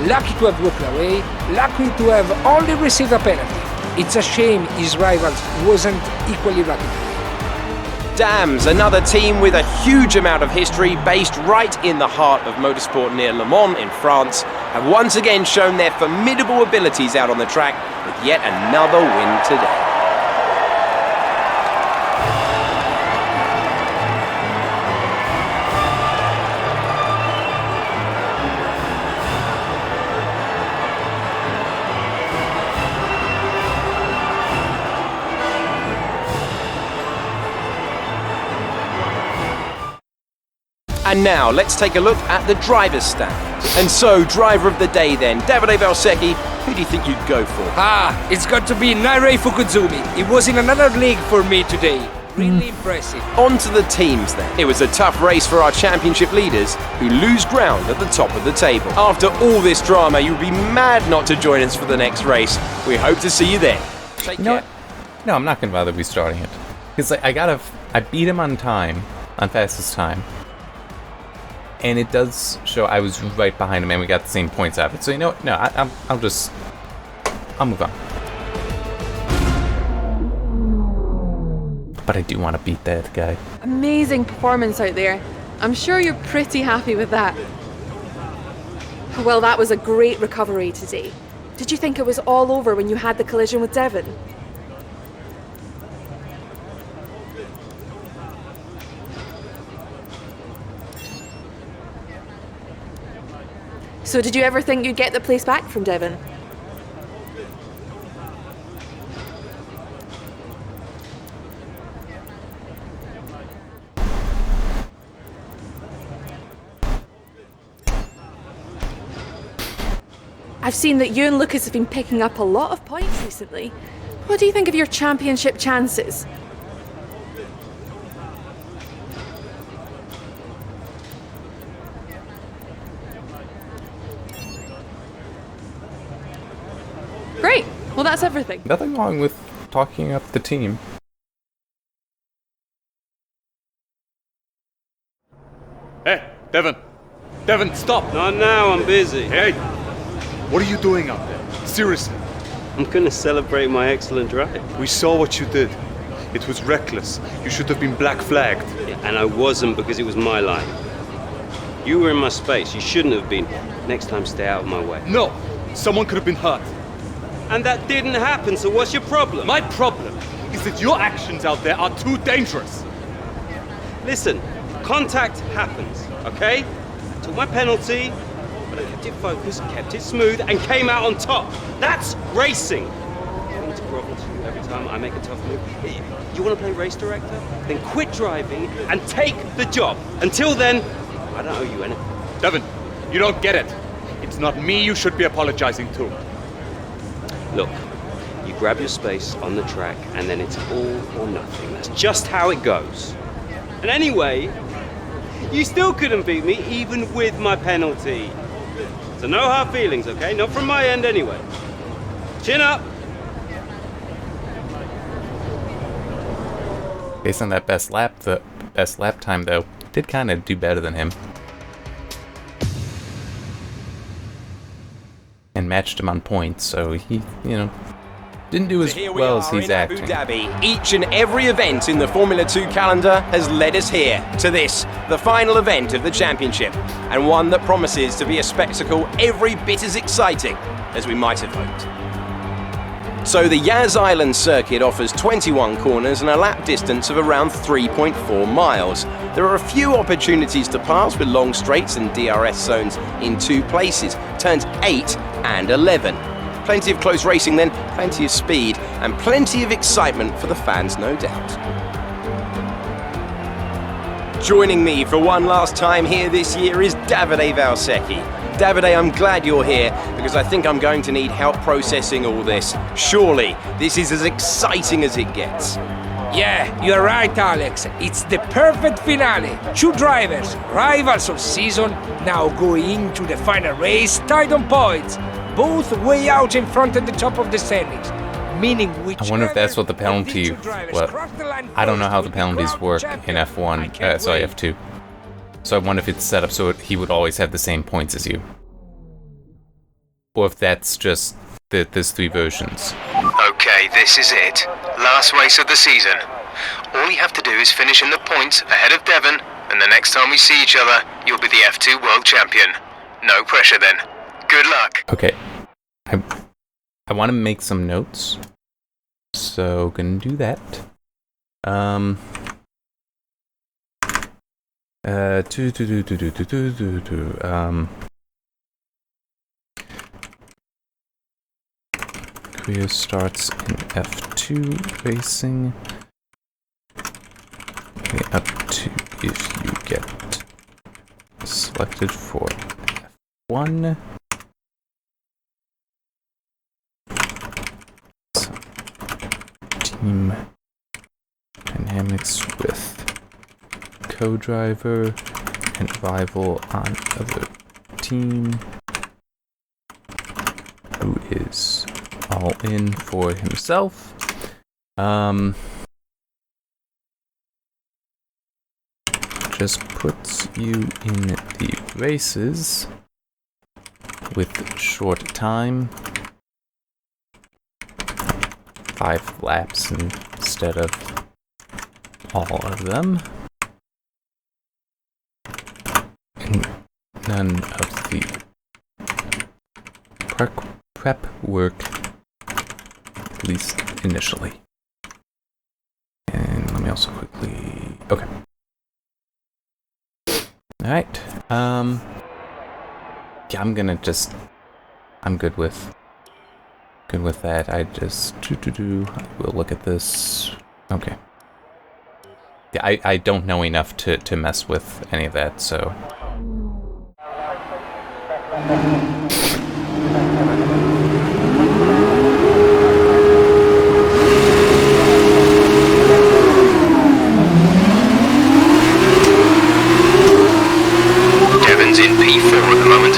Lucky to have walked away, lucky to have only received a penalty. It's a shame his rivals wasn't equally lucky. Dams, another team with a huge amount of history based right in the heart of motorsport near Le Mans in France, have once again shown their formidable abilities out on the track with yet another win today. And now, let's take a look at the driver's standings. And so, driver of the day then, Davide Valsecchi, who do you think you'd go for? It's got to be Nairei Fukuzumi. It was in another league for me today. Really impressive. On to the teams then. It was a tough race for our championship leaders, who lose ground at the top of the table. After all this drama, you'd be mad not to join us for the next race. We hope to see you there. Take care. What? No, I'm not going to bother restarting it. Because I beat him on time, on fastest time. And it does show I was right behind him and we got the same points out of it. So you know what? No, I'll move on. But I do want to beat that guy. Amazing performance out there. I'm sure you're pretty happy with that. Well, that was a great recovery today. Did you think it was all over when you had the collision with Devon? So did you ever think you'd get the place back from Devon? I've seen that you and Lucas have been picking up a lot of points recently. What do you think of your championship chances? Great. Well, that's everything. Nothing wrong with talking up the team. Hey, Devon! Devon, stop! Not now, I'm busy. Hey! What are you doing out there? Seriously. I'm gonna celebrate my excellent drive. We saw what you did. It was reckless. You should have been black flagged. And I wasn't because it was my line. You were in my space. You shouldn't have been. Next time, stay out of my way. No! Someone could have been hurt. And that didn't happen, so what's your problem? My problem is that your actions out there are too dangerous. Listen, contact happens, okay? I took my penalty, but I kept it focused, kept it smooth, and came out on top. That's racing. I need to grovel to you every time I make a tough move. You want to play race director? Then quit driving and take the job. Until then, I don't owe you anything. Devon, you don't get it. It's not me you should be apologizing to. Look, you grab your space on the track, and then it's all or nothing. That's just how it goes. And anyway, you still couldn't beat me, even with my penalty. So no hard feelings, okay? Not from my end anyway. Chin up! Based on that best lap time though, did kind of do better than him. And matched him on points, so he, didn't do as well as he's acting. Abu Dhabi. Each and every event in the Formula 2 calendar has led us here to this, the final event of the championship, and one that promises to be a spectacle every bit as exciting as we might have hoped. So the Yas Island circuit offers 21 corners and a lap distance of around 3.4 miles. There are a few opportunities to pass with long straights and DRS zones in 2 places, turns 8 and 11. Plenty of close racing then, plenty of speed, and plenty of excitement for the fans, no doubt. Joining me for one last time here this year is Davide Valsecchi. Davide, I'm glad you're here because I think I'm going to need help processing all this. Surely, this is as exciting as it gets. Yeah, you're right, Alex. It's the perfect finale. 2 drivers, rivals of season, now going into the final race tied on points. Both way out in front at the top of the standings. Meaning I wonder if that's what the penalty... I don't know how the penalties work in F2. So I wonder if it's set up so he would always have the same points as you. Or if that's just there's 3 versions. Okay, this is it. Last race of the season. All you have to do is finish in the points ahead of Devon, and the next time we see each other, you'll be the F2 World Champion. No pressure then. Good luck. Okay. I want to make some notes. So, gonna do that. Career starts in F2 racing. Okay, up to if you get selected for F1. Team dynamics with co-driver and rival on other team who is all in for himself. Just puts you in the races with short time. 5 laps instead of all of them. none of the prep work, at least initially. And let me also quickly... Okay. Alright. Yeah, I'm gonna just... I'm good with that. I just... We'll look at this. Okay. Yeah, I don't know enough to mess with any of that, so... Devon's in P4 at the moment.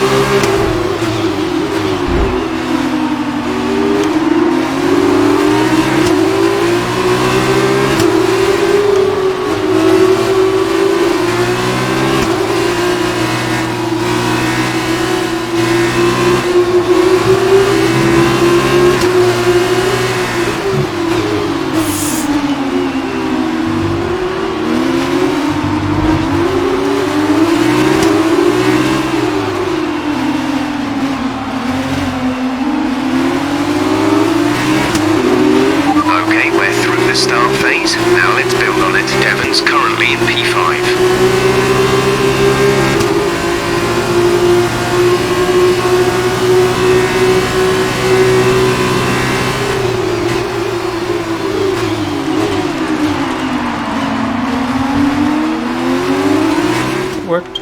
Start phase. Now let's build on it. Devon's currently in P5. It worked.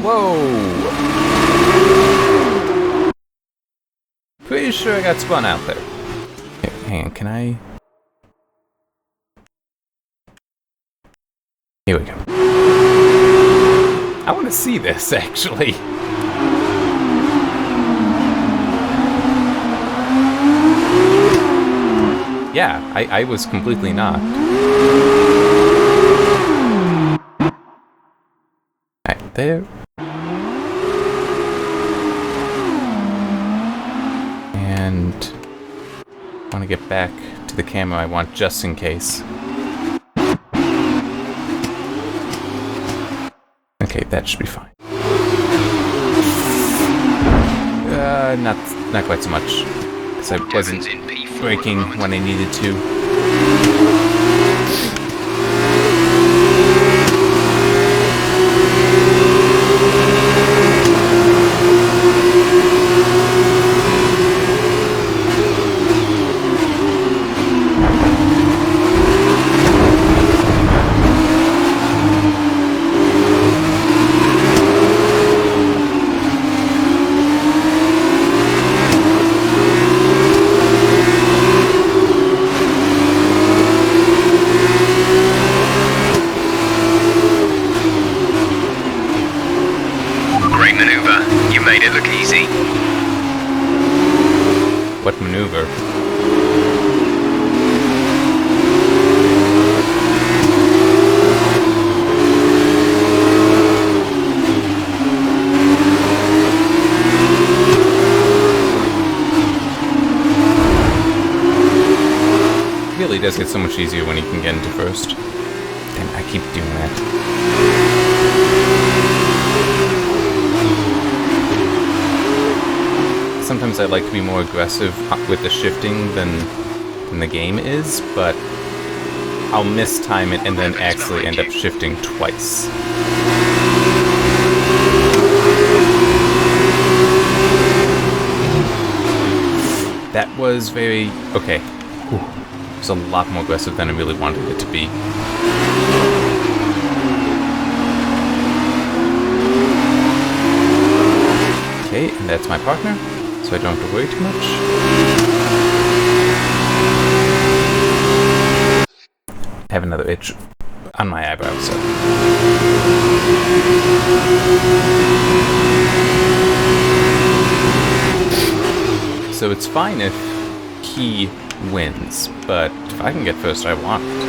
Whoa! Pretty sure I got spun out there. Hang on, can I... Here we go. I want to see this, actually. Yeah, I was completely knocked. Right there. And... I want to get back to the camera I want just in case. Okay, that should be fine. Not quite so much, because I wasn't braking when I needed to. What maneuver? It really does get so much easier when you can get into first. Damn, I keep doing that. Sometimes I like to be more aggressive with the shifting than the game is, but I'll mistime it and then actually end up shifting twice. That was very... okay. Whew. It was a lot more aggressive than I really wanted it to be. Okay, and that's my partner. So I don't have to worry too much. I have another itch on my eyebrow, so... So it's fine if he wins, but if I can get first, I want it.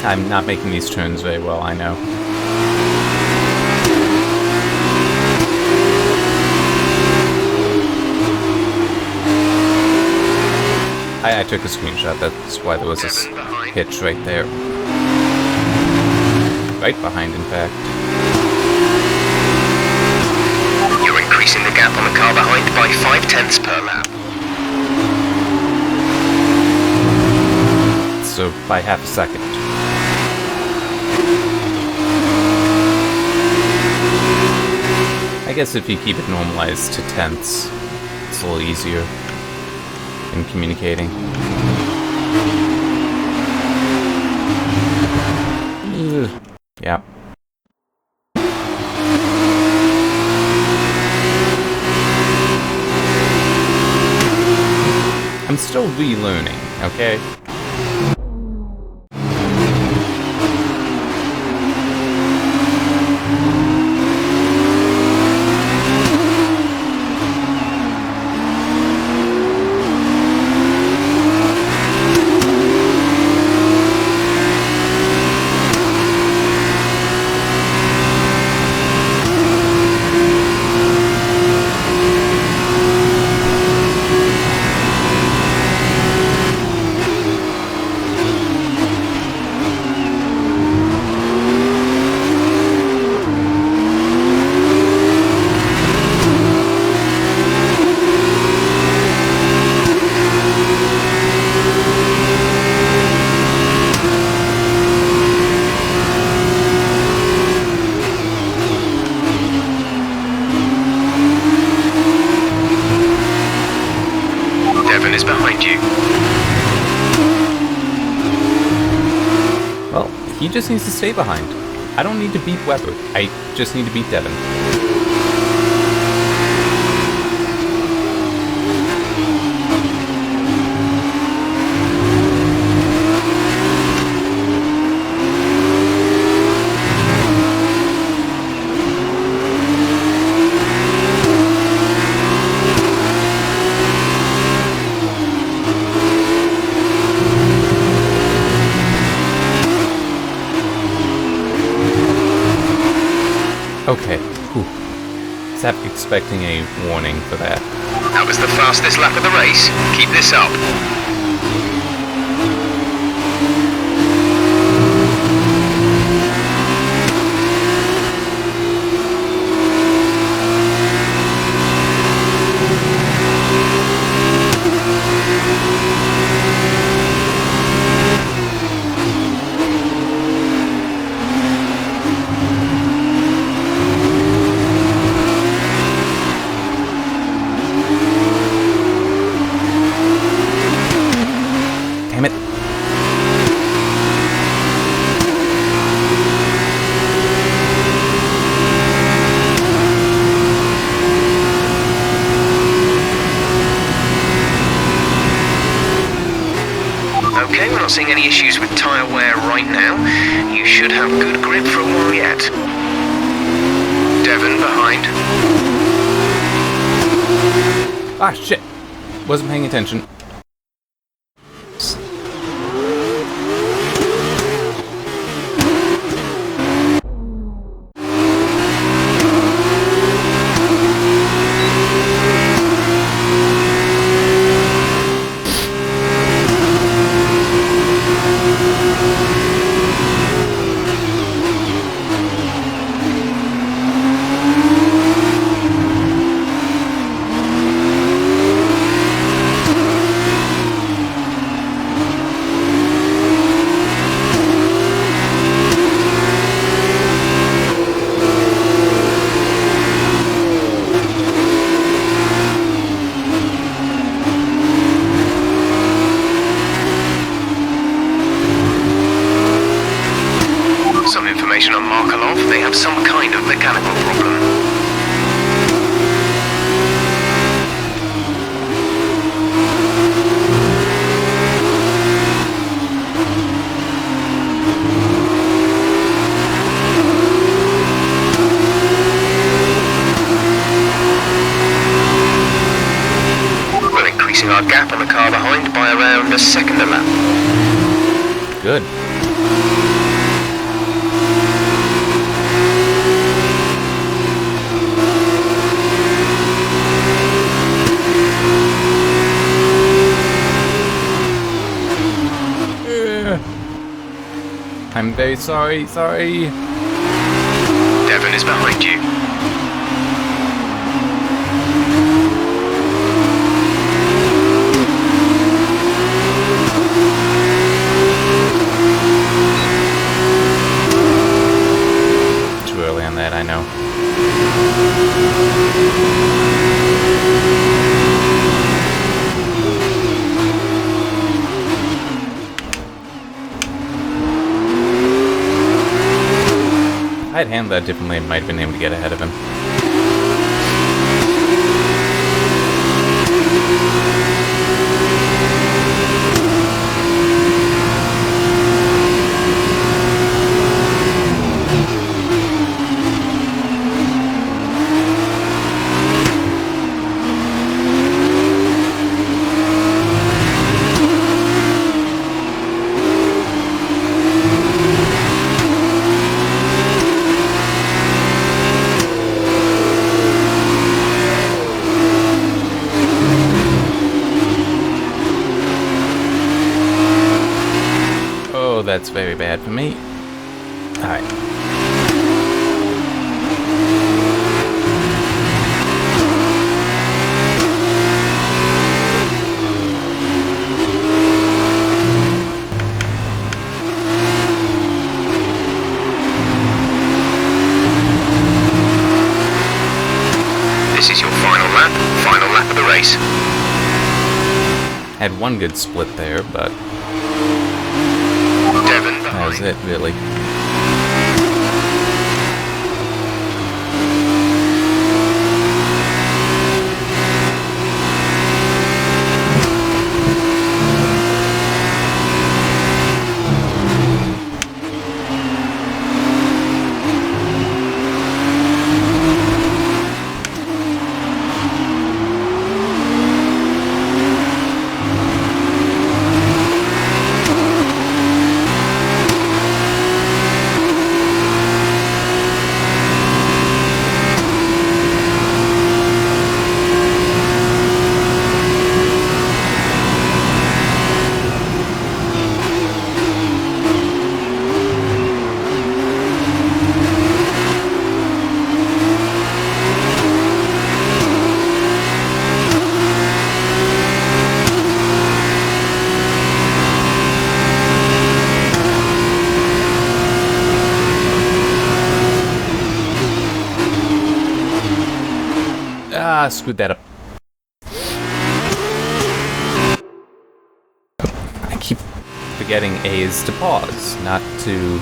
I'm not making these turns very well, I know. I took a screenshot, that's why there was this hitch right there. Right behind, in fact. You're increasing the gap on the car behind by 0.5 per lap. So, by half a second. I guess if you keep it normalized to tenths, it's a little easier in communicating. Ugh. Yeah. I'm still relearning, okay? Is behind you. Well, he just needs to stay behind. I don't need to beat Weber. I just need to beat Devin. Okay, whew. Stop expecting a warning for that. That was the fastest lap of the race. Keep this up. Damn it. Okay, we're not seeing any issues with tyre wear right now. You should have good grip for a while yet. Devon behind. Ah, shit. Wasn't paying attention. Some information on Markelov. They have some kind of mechanical problem. We're increasing our gap on the car behind by around a second a lap. Good. I'm very sorry. Devon is behind you. Too early on that, I know. If I'd handled that differently, I might have been able to get ahead of him. That's very bad for me. Alright. This is your final lap of the race. Had one good split there, but Devon that was it, really. Ah, screwed that up. I keep forgetting A is to pause, not to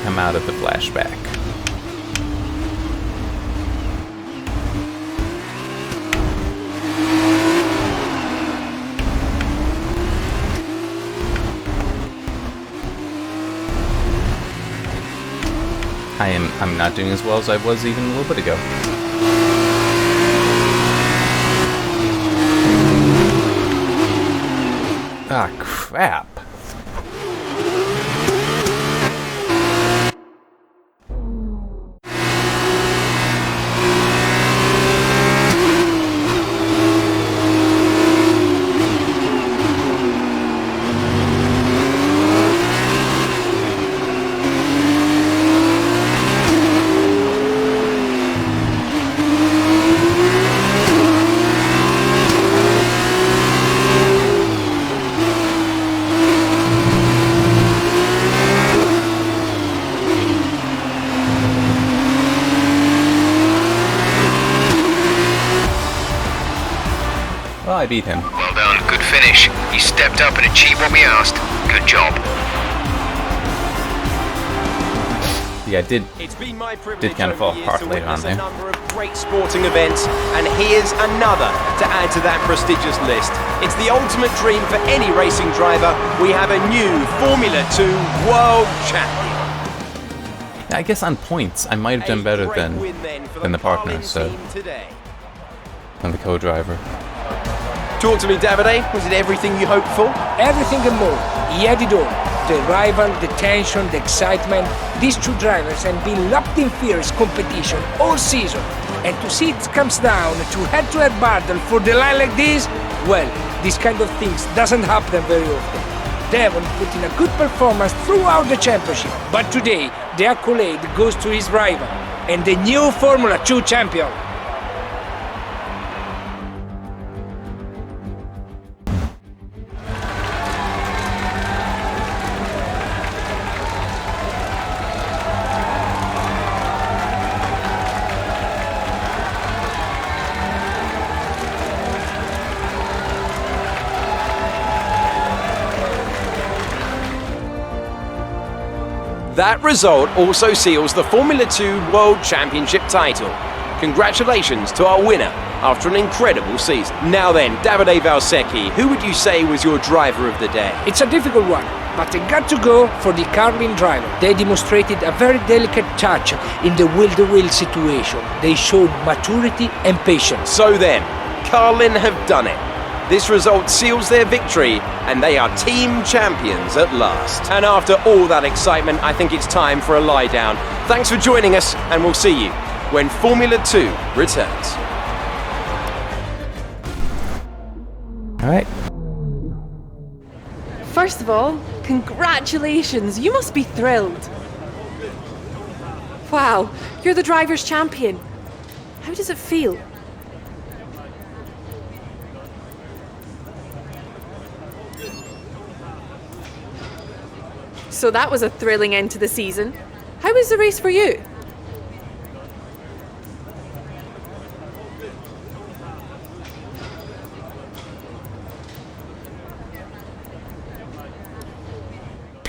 come out of the flashback. I'm not doing as well as I was even a little bit ago. Ah, crap. Well, I beat him. Well done, good finish. You stepped up and achieved what we asked. Good job. Yeah, I did kind of fall apart later on there. A number of great sporting events, and here's another to add to that prestigious list. It's the ultimate dream for any racing driver. We have a new Formula 2 World Champion. Yeah, I guess on points, I might have done better than the partner, so than the co-driver. Talk to me, Davide. Was it everything you hoped for? Everything and more. He had it all. The rival, the tension, the excitement. These two drivers have been locked in fierce competition all season. And to see it comes down to head-to-head battle for the line like this, well, this kind of things doesn't happen very often. Devon put in a good performance throughout the championship, but today the accolade goes to his rival and the new Formula 2 champion. That result also seals the Formula 2 World Championship title. Congratulations to our winner after an incredible season. Now then, Davide Valsecchi, who would you say was your driver of the day? It's a difficult one, but I got to go for the Carlin driver. They demonstrated a very delicate touch in the wheel-to-wheel situation. They showed maturity and patience. So then, Carlin have done it. This result seals their victory, and they are team champions at last. And after all that excitement, I think it's time for a lie down. Thanks for joining us, and we'll see you when Formula 2 returns. All right. First of all, congratulations. You must be thrilled. Wow, you're the driver's champion. How does it feel? So that was a thrilling end to the season. How was the race for you?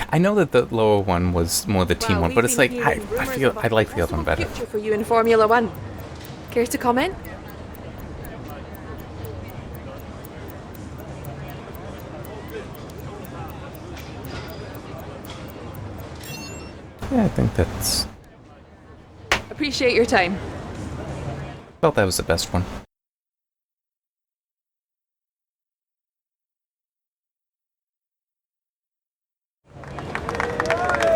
I know that the lower one was more the team one, but it's like I feel I like the other one better. Future for you in Formula 1. Care to comment? Yeah, I think that's... Appreciate your time. Felt that was the best one.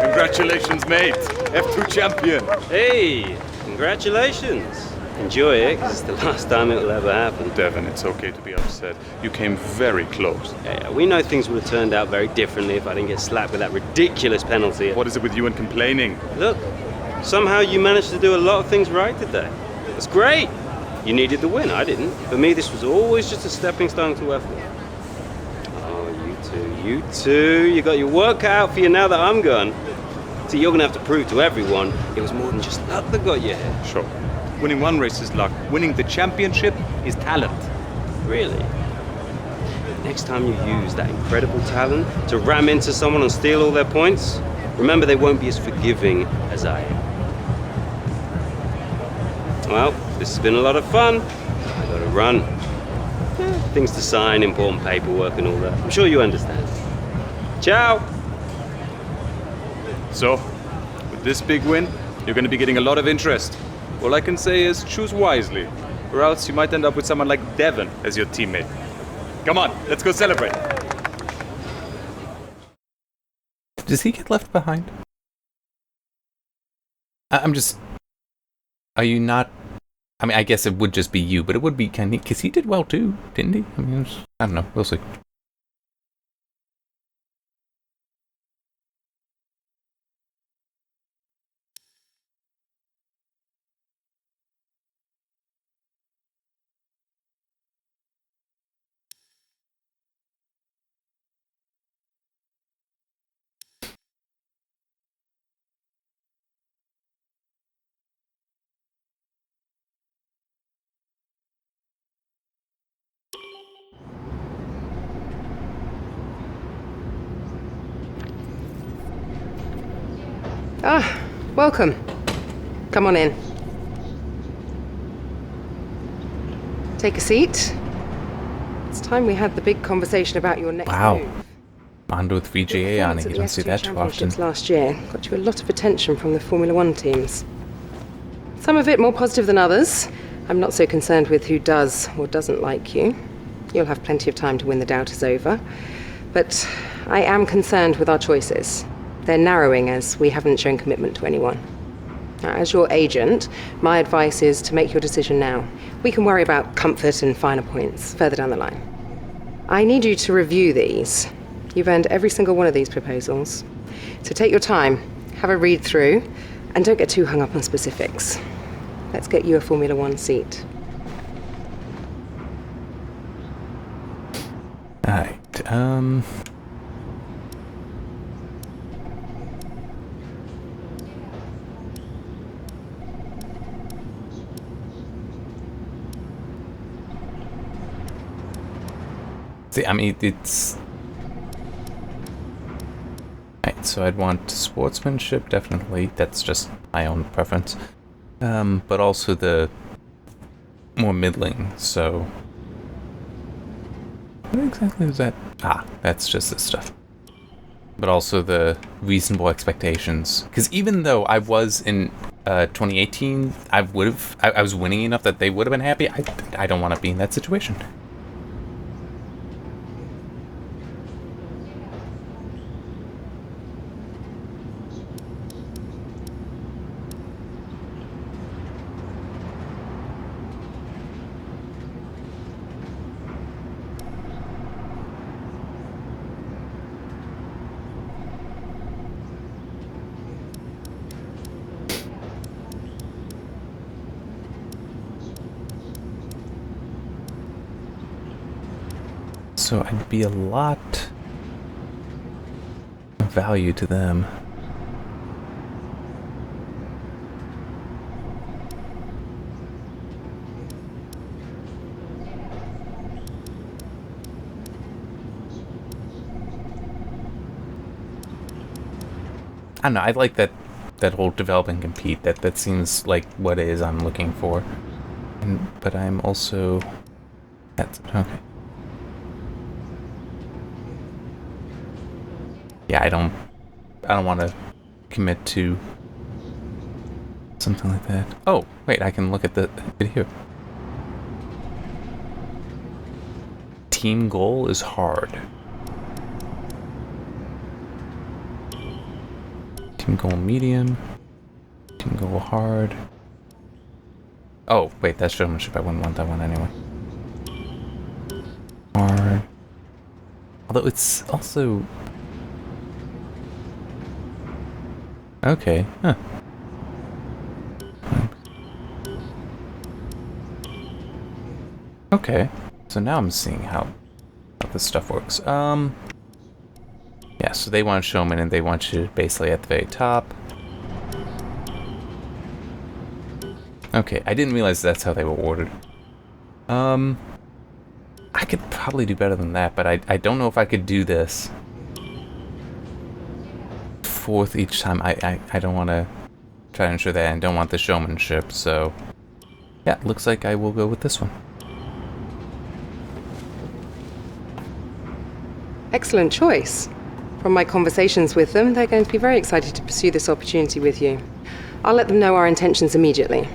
Congratulations, mate. F2 champion. Hey, congratulations. Enjoy it, because it's the last time it will ever happen. Devon, it's okay to be upset. You came very close. Yeah, we know things would have turned out very differently if I didn't get slapped with that ridiculous penalty. What is it with you and complaining? Look, somehow you managed to do a lot of things right today. That's great. You needed the win, I didn't. For me, this was always just a stepping stone to F1. Oh, you two. You got your work cut out for you now that I'm gone. So you're going to have to prove to everyone it was more than just luck that got you here. Sure. Winning one race is luck. Winning the championship is talent. Really? Next time you use that incredible talent to ram into someone and steal all their points, remember they won't be as forgiving as I am. Well, this has been a lot of fun. I gotta run. Things to sign, important paperwork and all that. I'm sure you understand. Ciao! So, with this big win, you're going to be getting a lot of interest. All I can say is choose wisely, or else you might end up with someone like Devon as your teammate. Come on, let's go celebrate. Does he get left behind? I'm just... Are you not... I mean, I guess it would just be you, but it would be kind of... Because he did well too, didn't he? I mean, I don't know. We'll see. Ah, welcome. Come on in. Take a seat. It's time we had the big conversation about your next move. Mando with VGA on it. You don't see that too often. Last year got you a lot of attention from the Formula 1 teams. Some of it more positive than others. I'm not so concerned with who does or doesn't like you. You'll have plenty of time to win the doubt is over. But I am concerned with our choices. They're narrowing as we haven't shown commitment to anyone. Now, as your agent, my advice is to make your decision now. We can worry about comfort and finer points further down the line. I need you to review these. You've earned every single one of these proposals. So take your time, have a read through, and don't get too hung up on specifics. Let's get you a Formula One seat. Alright, see, I mean, it's... Right, so I'd want sportsmanship, definitely. That's just my own preference. But also the more middling, so... What exactly was that? Ah, that's just this stuff. But also the reasonable expectations. Because even though I was in 2018, I was winning enough that they would have been happy, I don't want to be in that situation. So I'd be a lot of value to them. I don't know, I like that whole develop and compete. That seems like what it is I'm looking for. But I'm also... That's... Okay. Yeah, I don't want to commit to something like that. Oh, wait, I can look at the video. Team goal is hard. Team goal medium. Team goal hard. Oh, wait, that's showmanship. I wouldn't want that one anyway. Hard. Although it's also... Okay, huh. Okay, so now I'm seeing how this stuff works. Yeah, so they want showman and they want you basically at the very top. Okay, I didn't realize that's how they were ordered. I could probably do better than that, but I don't know if I could do this. Fourth each time. I don't want to try to ensure that, and don't want the showmanship, so yeah, looks like I will go with this one. Excellent choice. From my conversations with them, they're going to be very excited to pursue this opportunity with you. I'll let them know our intentions immediately.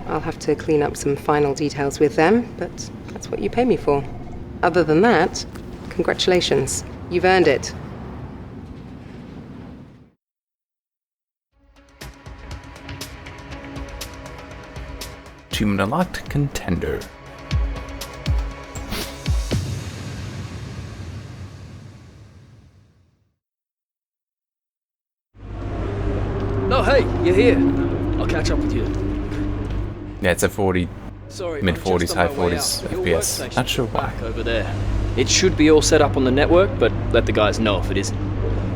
I'll have to clean up some final details with them, but that's what you pay me for. Other than that, congratulations. You've earned it. Achievement unlocked, contender. Oh, hey, you're here. I'll catch up with you. Yeah, it's a 40, Sorry, mid-40s, high 40s FPS. Not sure why. Back over there. It should be all set up on the network, but let the guys know if it isn't.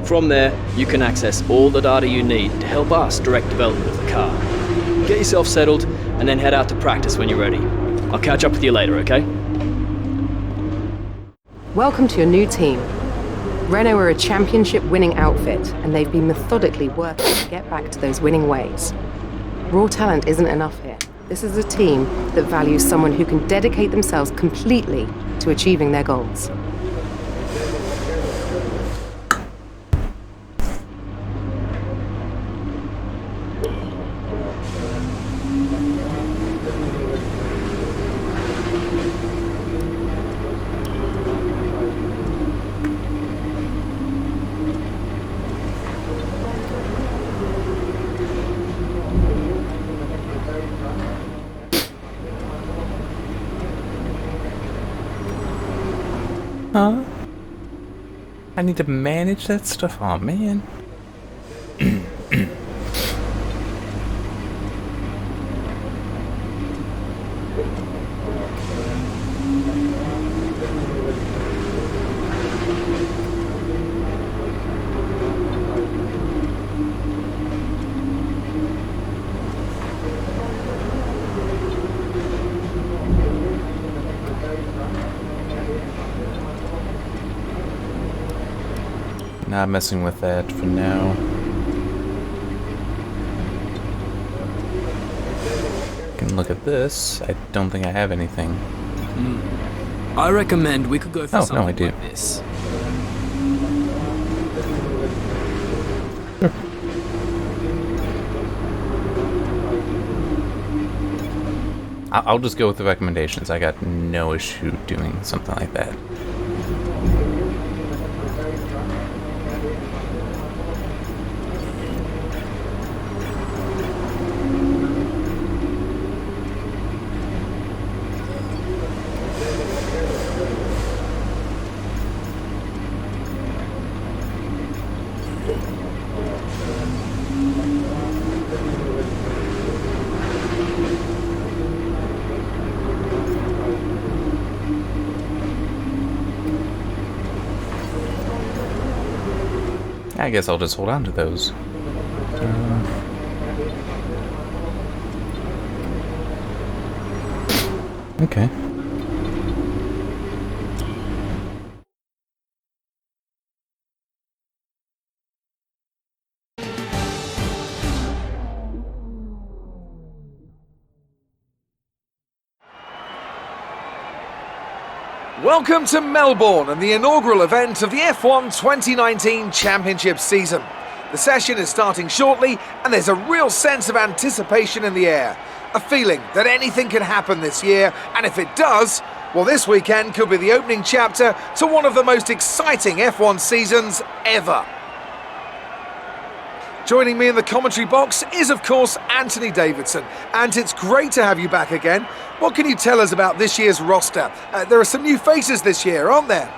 From there, you can access all the data you need to help us direct development of the car. Get yourself settled, and then head out to practice when you're ready. I'll catch up with you later, okay? Welcome to your new team. Renault are a championship-winning outfit, and they've been methodically working to get back to those winning ways. Raw talent isn't enough here. This is a team that values someone who can dedicate themselves completely to achieving their goals. I need to manage that stuff? Oh, man. Not messing with that for now. Can look at this. I don't think I have anything. I recommend we could go for something I do. like this. I'll just go with the recommendations. I got no issue doing something like that. I guess I'll just hold on to those. Okay. Welcome to Melbourne and the inaugural event of the F1 2019 Championship season. The session is starting shortly and there's a real sense of anticipation in the air. A feeling that anything can happen this year, and if it does, well, this weekend could be the opening chapter to one of the most exciting F1 seasons ever. Joining me in the commentary box is, of course, Anthony Davidson. And it's great to have you back again. What can you tell us about this year's roster? There are some new faces this year, aren't there?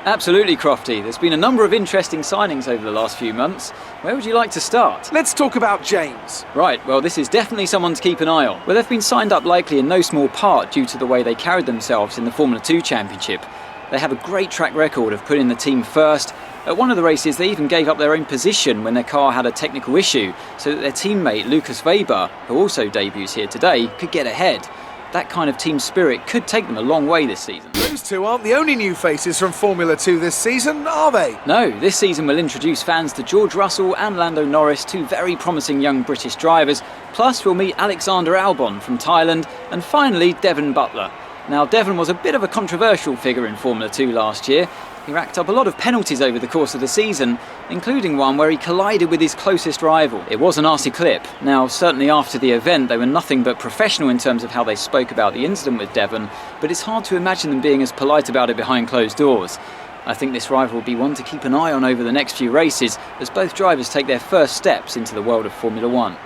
Absolutely, Crofty. There's been a number of interesting signings over the last few months. Where would you like to start? Let's talk about James. Right, well, this is definitely someone to keep an eye on. Well, they've been signed up likely in no small part due to the way they carried themselves in the Formula 2 Championship. They have a great track record of putting the team first. At one of the races, they even gave up their own position when their car had a technical issue, so that their teammate Lucas Weber, who also debuts here today, could get ahead. That kind of team spirit could take them a long way this season. Those two aren't the only new faces from Formula 2 this season, are they? No, this season will introduce fans to George Russell and Lando Norris, two very promising young British drivers. Plus, we'll meet Alexander Albon from Thailand, and finally, Devon Butler. Now, Devon was a bit of a controversial figure in Formula 2 last year. He racked up a lot of penalties over the course of the season, including one where he collided with his closest rival. It was a nasty clip. Now, certainly after the event, they were nothing but professional in terms of how they spoke about the incident with Devon, but it's hard to imagine them being as polite about it behind closed doors. I think this rival will be one to keep an eye on over the next few races, as both drivers take their first steps into the world of Formula 1.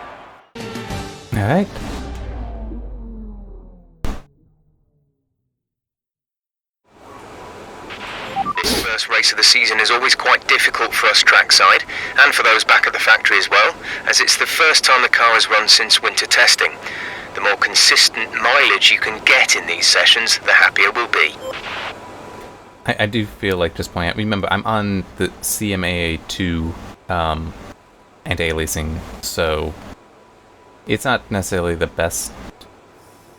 All right. First race of the season is always quite difficult for us trackside, and for those back at the factory as well, as it's the first time the car has run since winter testing. The more consistent mileage you can get in these sessions, the happier we'll be. I do feel like just pointing out, remember, I'm on the CMAA2 anti-aliasing, so it's not necessarily the best,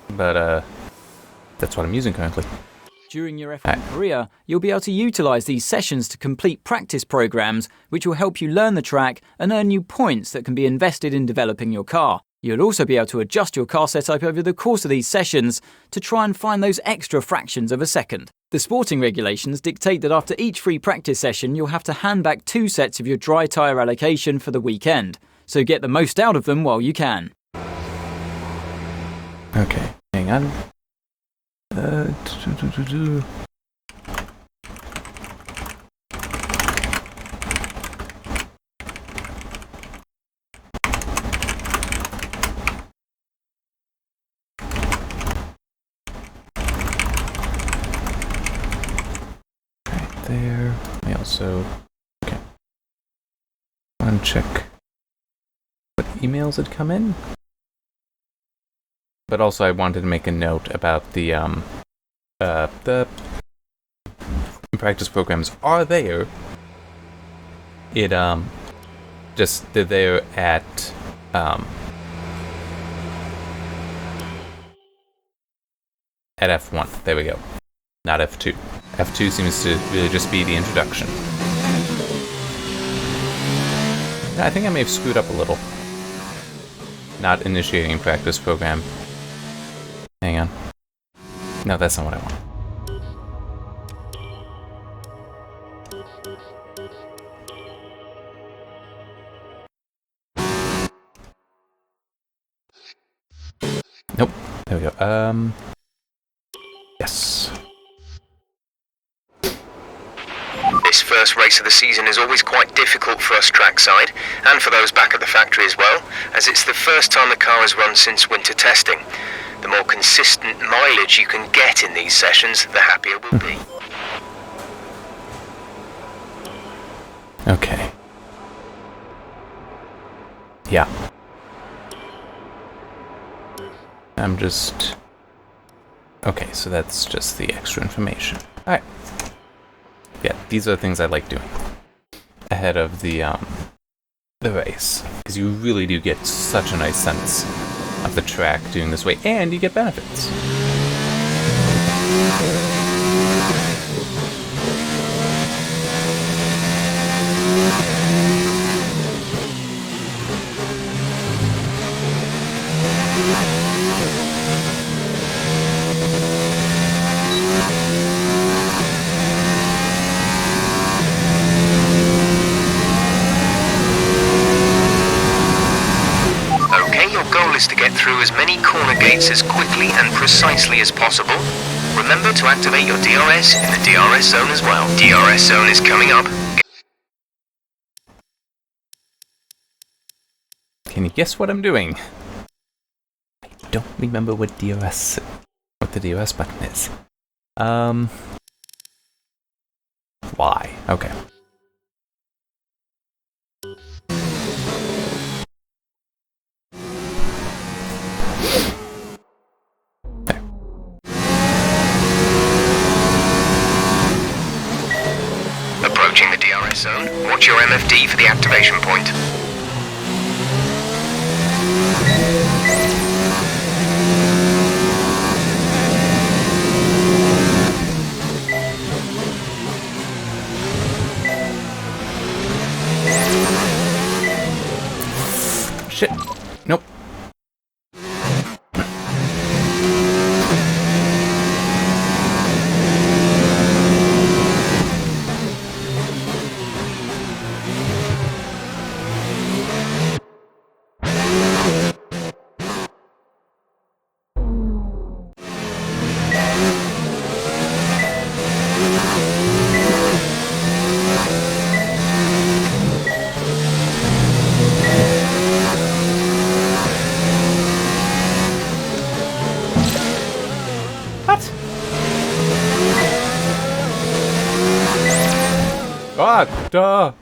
but that's what I'm using currently. During your F1 career, you'll be able to utilise these sessions to complete practice programmes, which will help you learn the track and earn you points that can be invested in developing your car. You'll also be able to adjust your car setup over the course of these sessions to try and find those extra fractions of a second. The sporting regulations dictate that after each free practice session, you'll have to hand back 2 sets of your dry tyre allocation for the weekend. So get the most out of them while you can. Okay, hang on. There. We also so... Okay. I want to check what emails had come in. But also I wanted to make a note about the practice programs are there. They're there at F1. There we go. Not F2. F2 seems to really just be the introduction. I think I may have screwed up a little. Not initiating practice program. Hang on. No, that's not what I want. Nope. There we go. Yes. This first race of the season is always quite difficult for us trackside, and for those back at the factory as well, as it's the first time the car has run since winter testing. The more consistent mileage you can get in these sessions, the happier we'll be. Okay. Yeah. I'm just... Okay, so that's just the extra information. Alright. Yeah, these are the things I like doing ahead of the race, because you really do get such a nice sense of the track doing this way, and you get benefits. Is to get through as many corner gates as quickly and precisely as possible. Remember to activate your DRS in the DRS zone as well. DRS zone is coming up. Can you guess what I'm doing? I don't remember what the DRS button is. Why? Okay. Approaching the DRS zone, watch your MFD for the activation point. Shit. Nope. God, duh.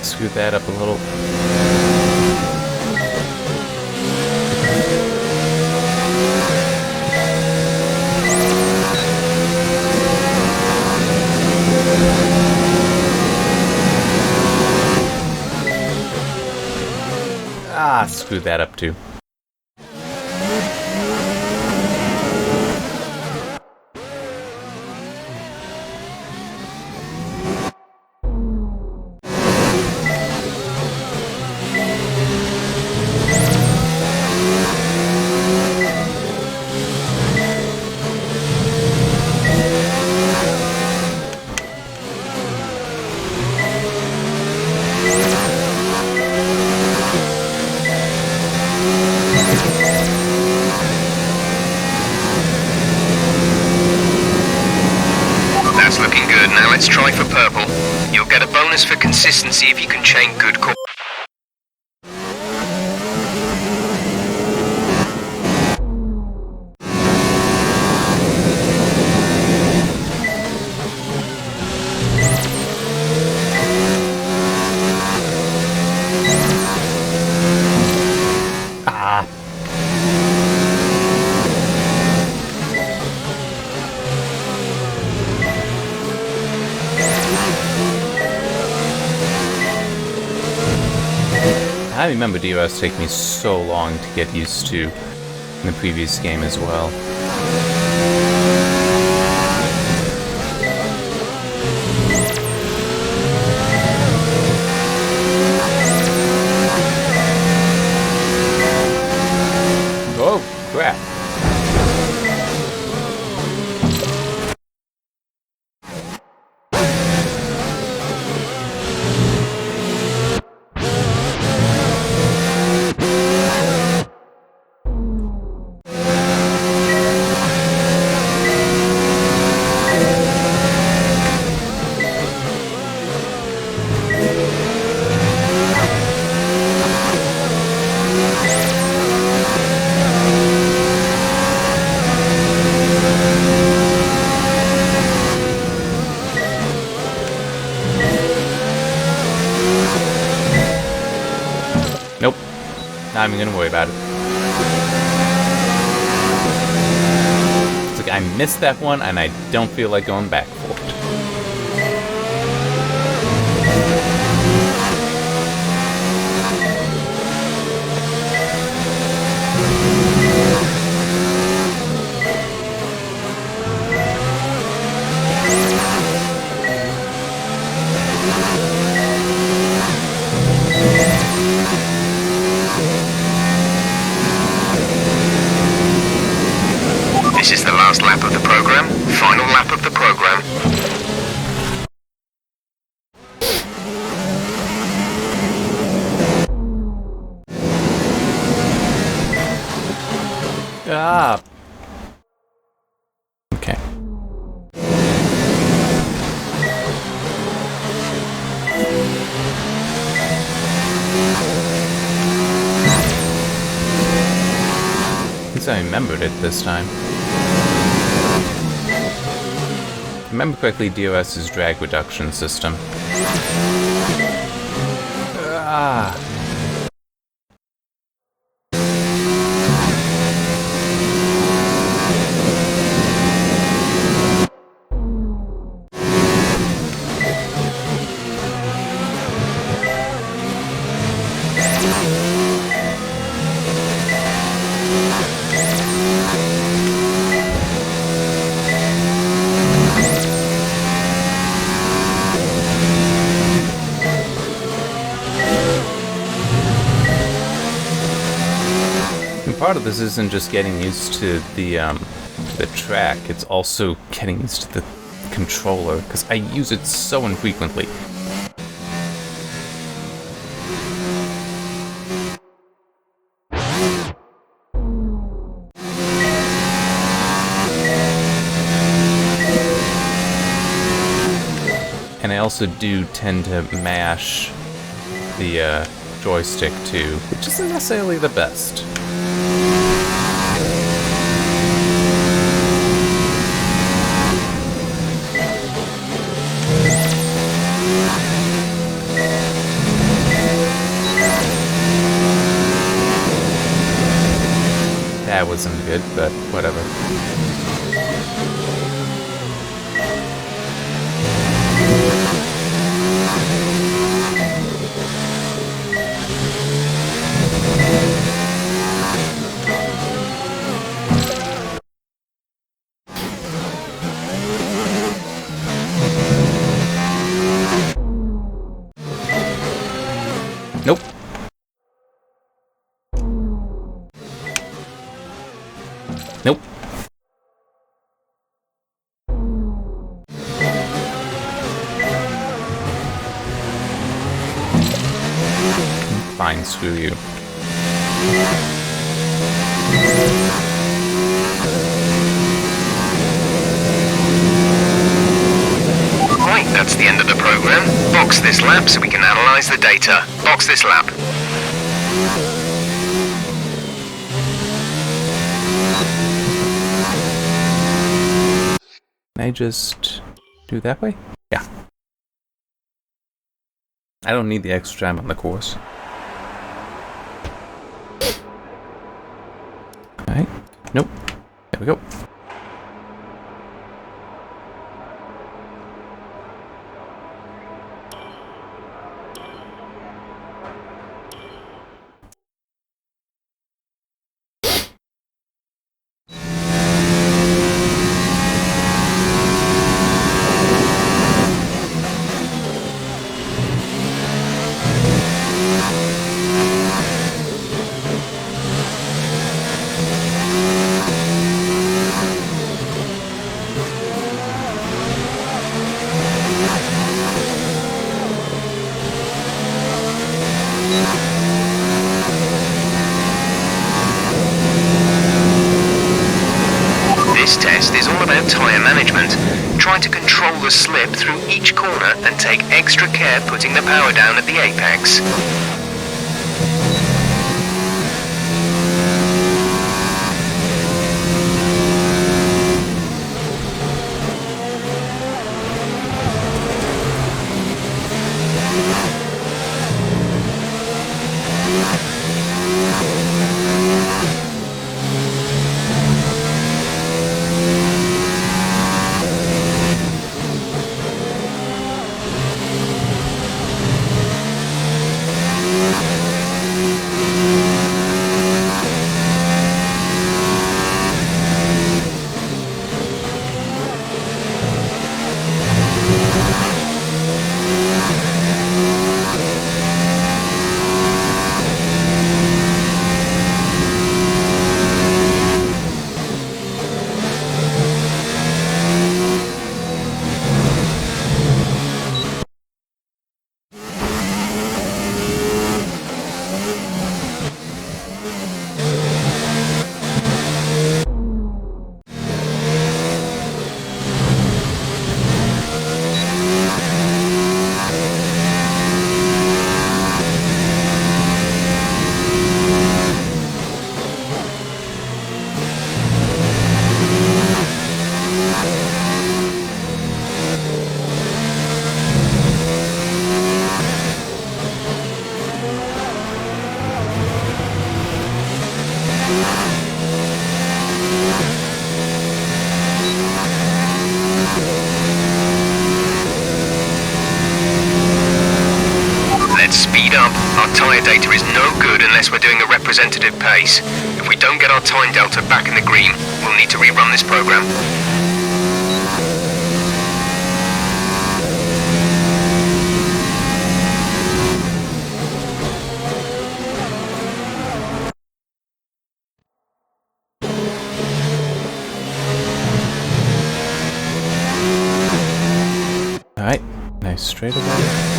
Screw that up a little. Screw that up too. That's looking good. Now let's try for purple. You'll get a bonus for consistency if you can chain good call. I remember DOS take me so long to get used to in the previous game as well. Oh, crap. Nope. Not even gonna worry about it. It's like I missed that one and I don't feel like going back for it. This is the last lap of the program. Final lap of the program. Ah. Okay. At least I remembered it this time. If I remember correctly, DOS's drag reduction system. Ah. Part of this isn't just getting used to the track, it's also getting used to the controller, because I use it so infrequently. And I also do tend to mash the joystick too, which isn't necessarily the best. That wasn't good, but whatever. Nope. Nope. Fine, screw you. That's the end of the program. Box this lap so we can analyze the data. Box this lap. Can I just do that way? Yeah. I don't need the extra time on the course. Alright. Nope. There we go. This test is all about tyre management. Try to control the slip through each corner and take extra care putting the power down at the apex. Let's speed up. Our tyre data is no good unless we're doing a representative pace. If we don't get our time delta back in the green, we'll need to rerun this program. Alright, nice straight away.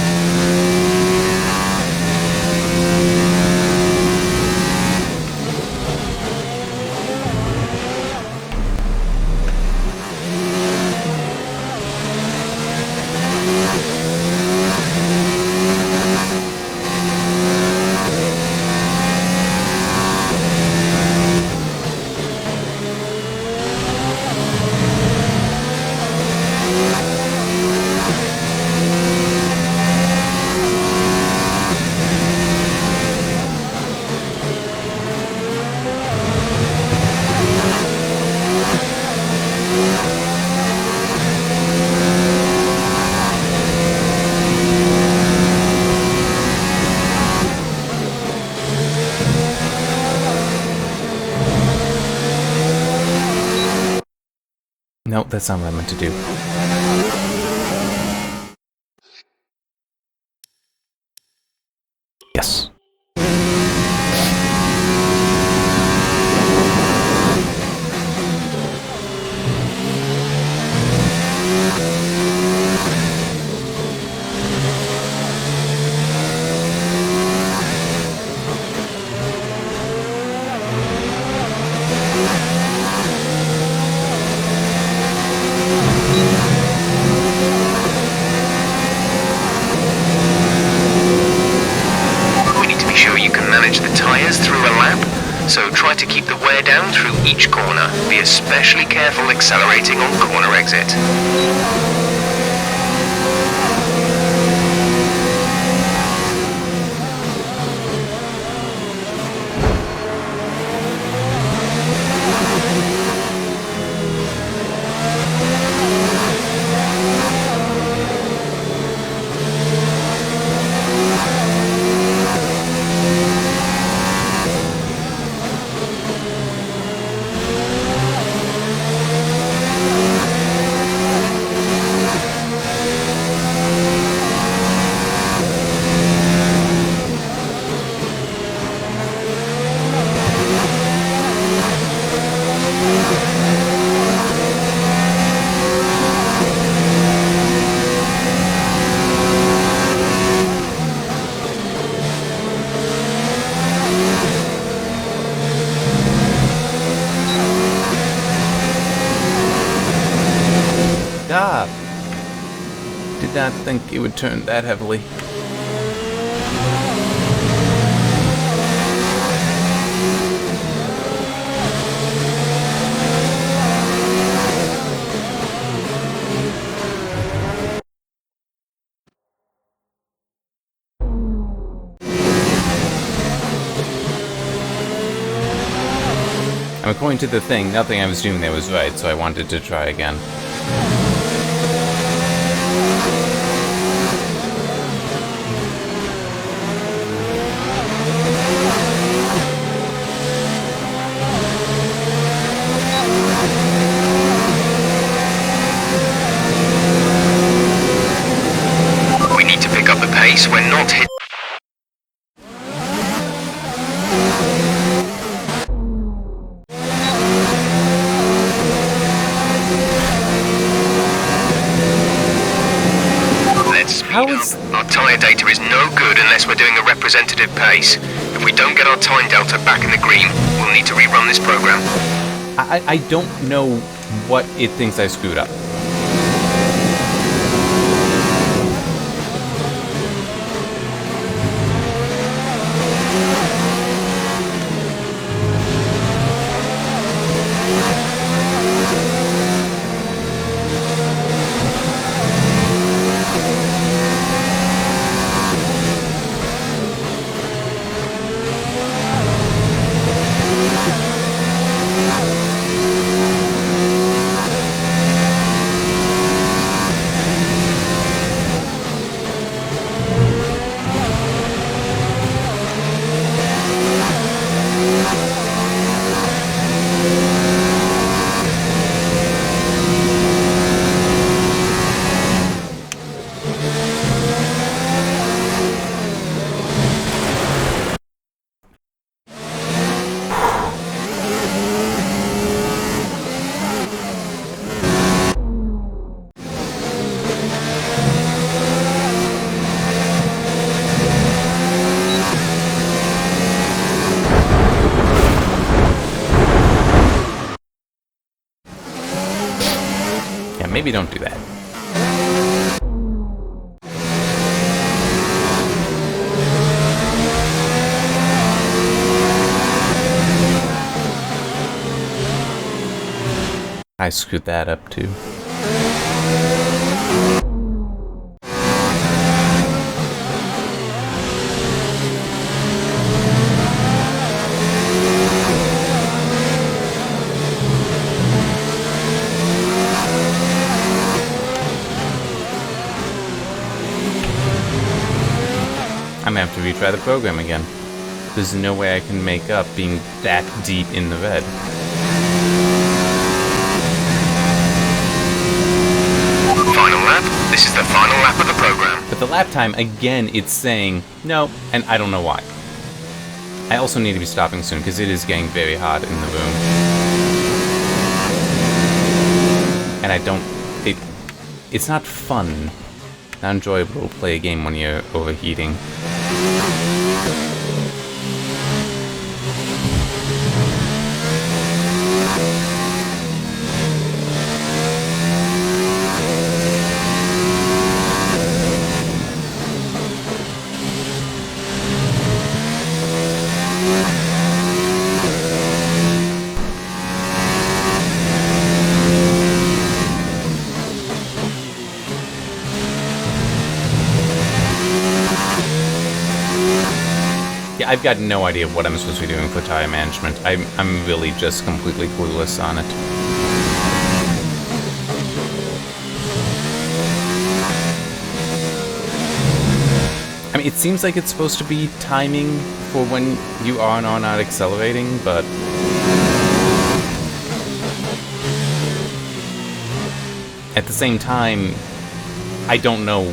No, that's not what I meant to do. Yes. so try to keep the wear down through each corner. Be especially careful accelerating on corner exit. Ah, did not think it would turn that heavily. And according to the thing, nothing I was doing there was right, so I wanted to try again. We need to pick up the pace. We're not hit. Our tyre data is no good unless we're doing a representative pace. If we don't get our time delta back in the green, we'll need to rerun this program. I don't know what it thinks I screwed up. Maybe don't do that. I screwed that up too. I'm gonna have to retry the program again. There's no way I can make up being that deep in the red. Final lap. This is the final lap of the program. But the lap time, again, it's saying no, and I don't know why. I also need to be stopping soon, because it is getting very hot in the room. And I don't... It's not fun, not enjoyable to play a game when you're overheating. Yeah, I've got no idea what I'm supposed to be doing for tire management. I'm really just completely clueless on it. I mean, it seems like it's supposed to be timing for when you are and are not accelerating, but... at the same time, I don't know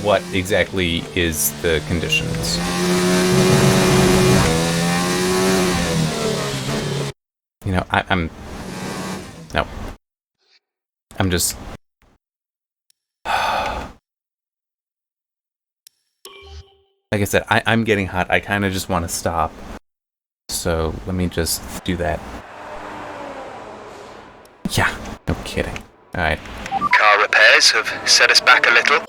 what exactly is the conditions. You know, I'm... no. I'm just... like I said, I'm getting hot. I kind of just want to stop. So let me just do that. Yeah, no kidding. Alright. Car repairs have set us back a little.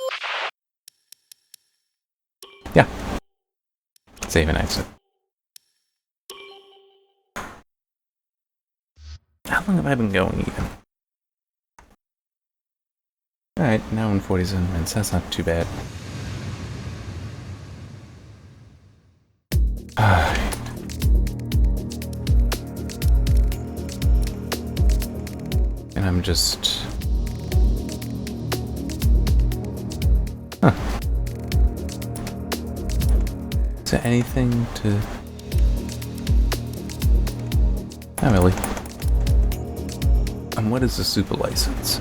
Yeah. Save and exit. How long have I been going even? Alright, now in 47 minutes. That's not too bad. And I'm just... huh. Is there anything to... not really. And what is the super license?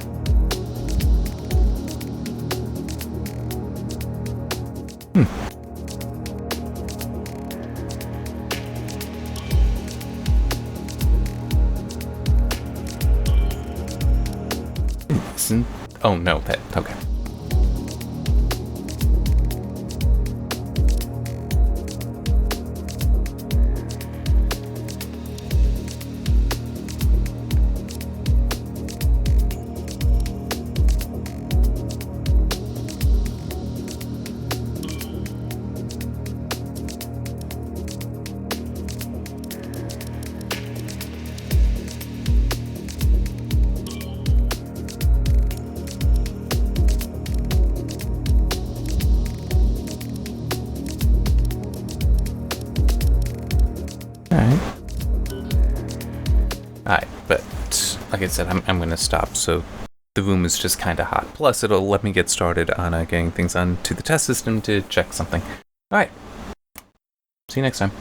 Isn't... oh no, that... okay. Alright, but like I said, I'm gonna stop, so the room is just kinda hot. Plus, it'll let me get started on getting things onto the test system to check something. Alright, see you next time.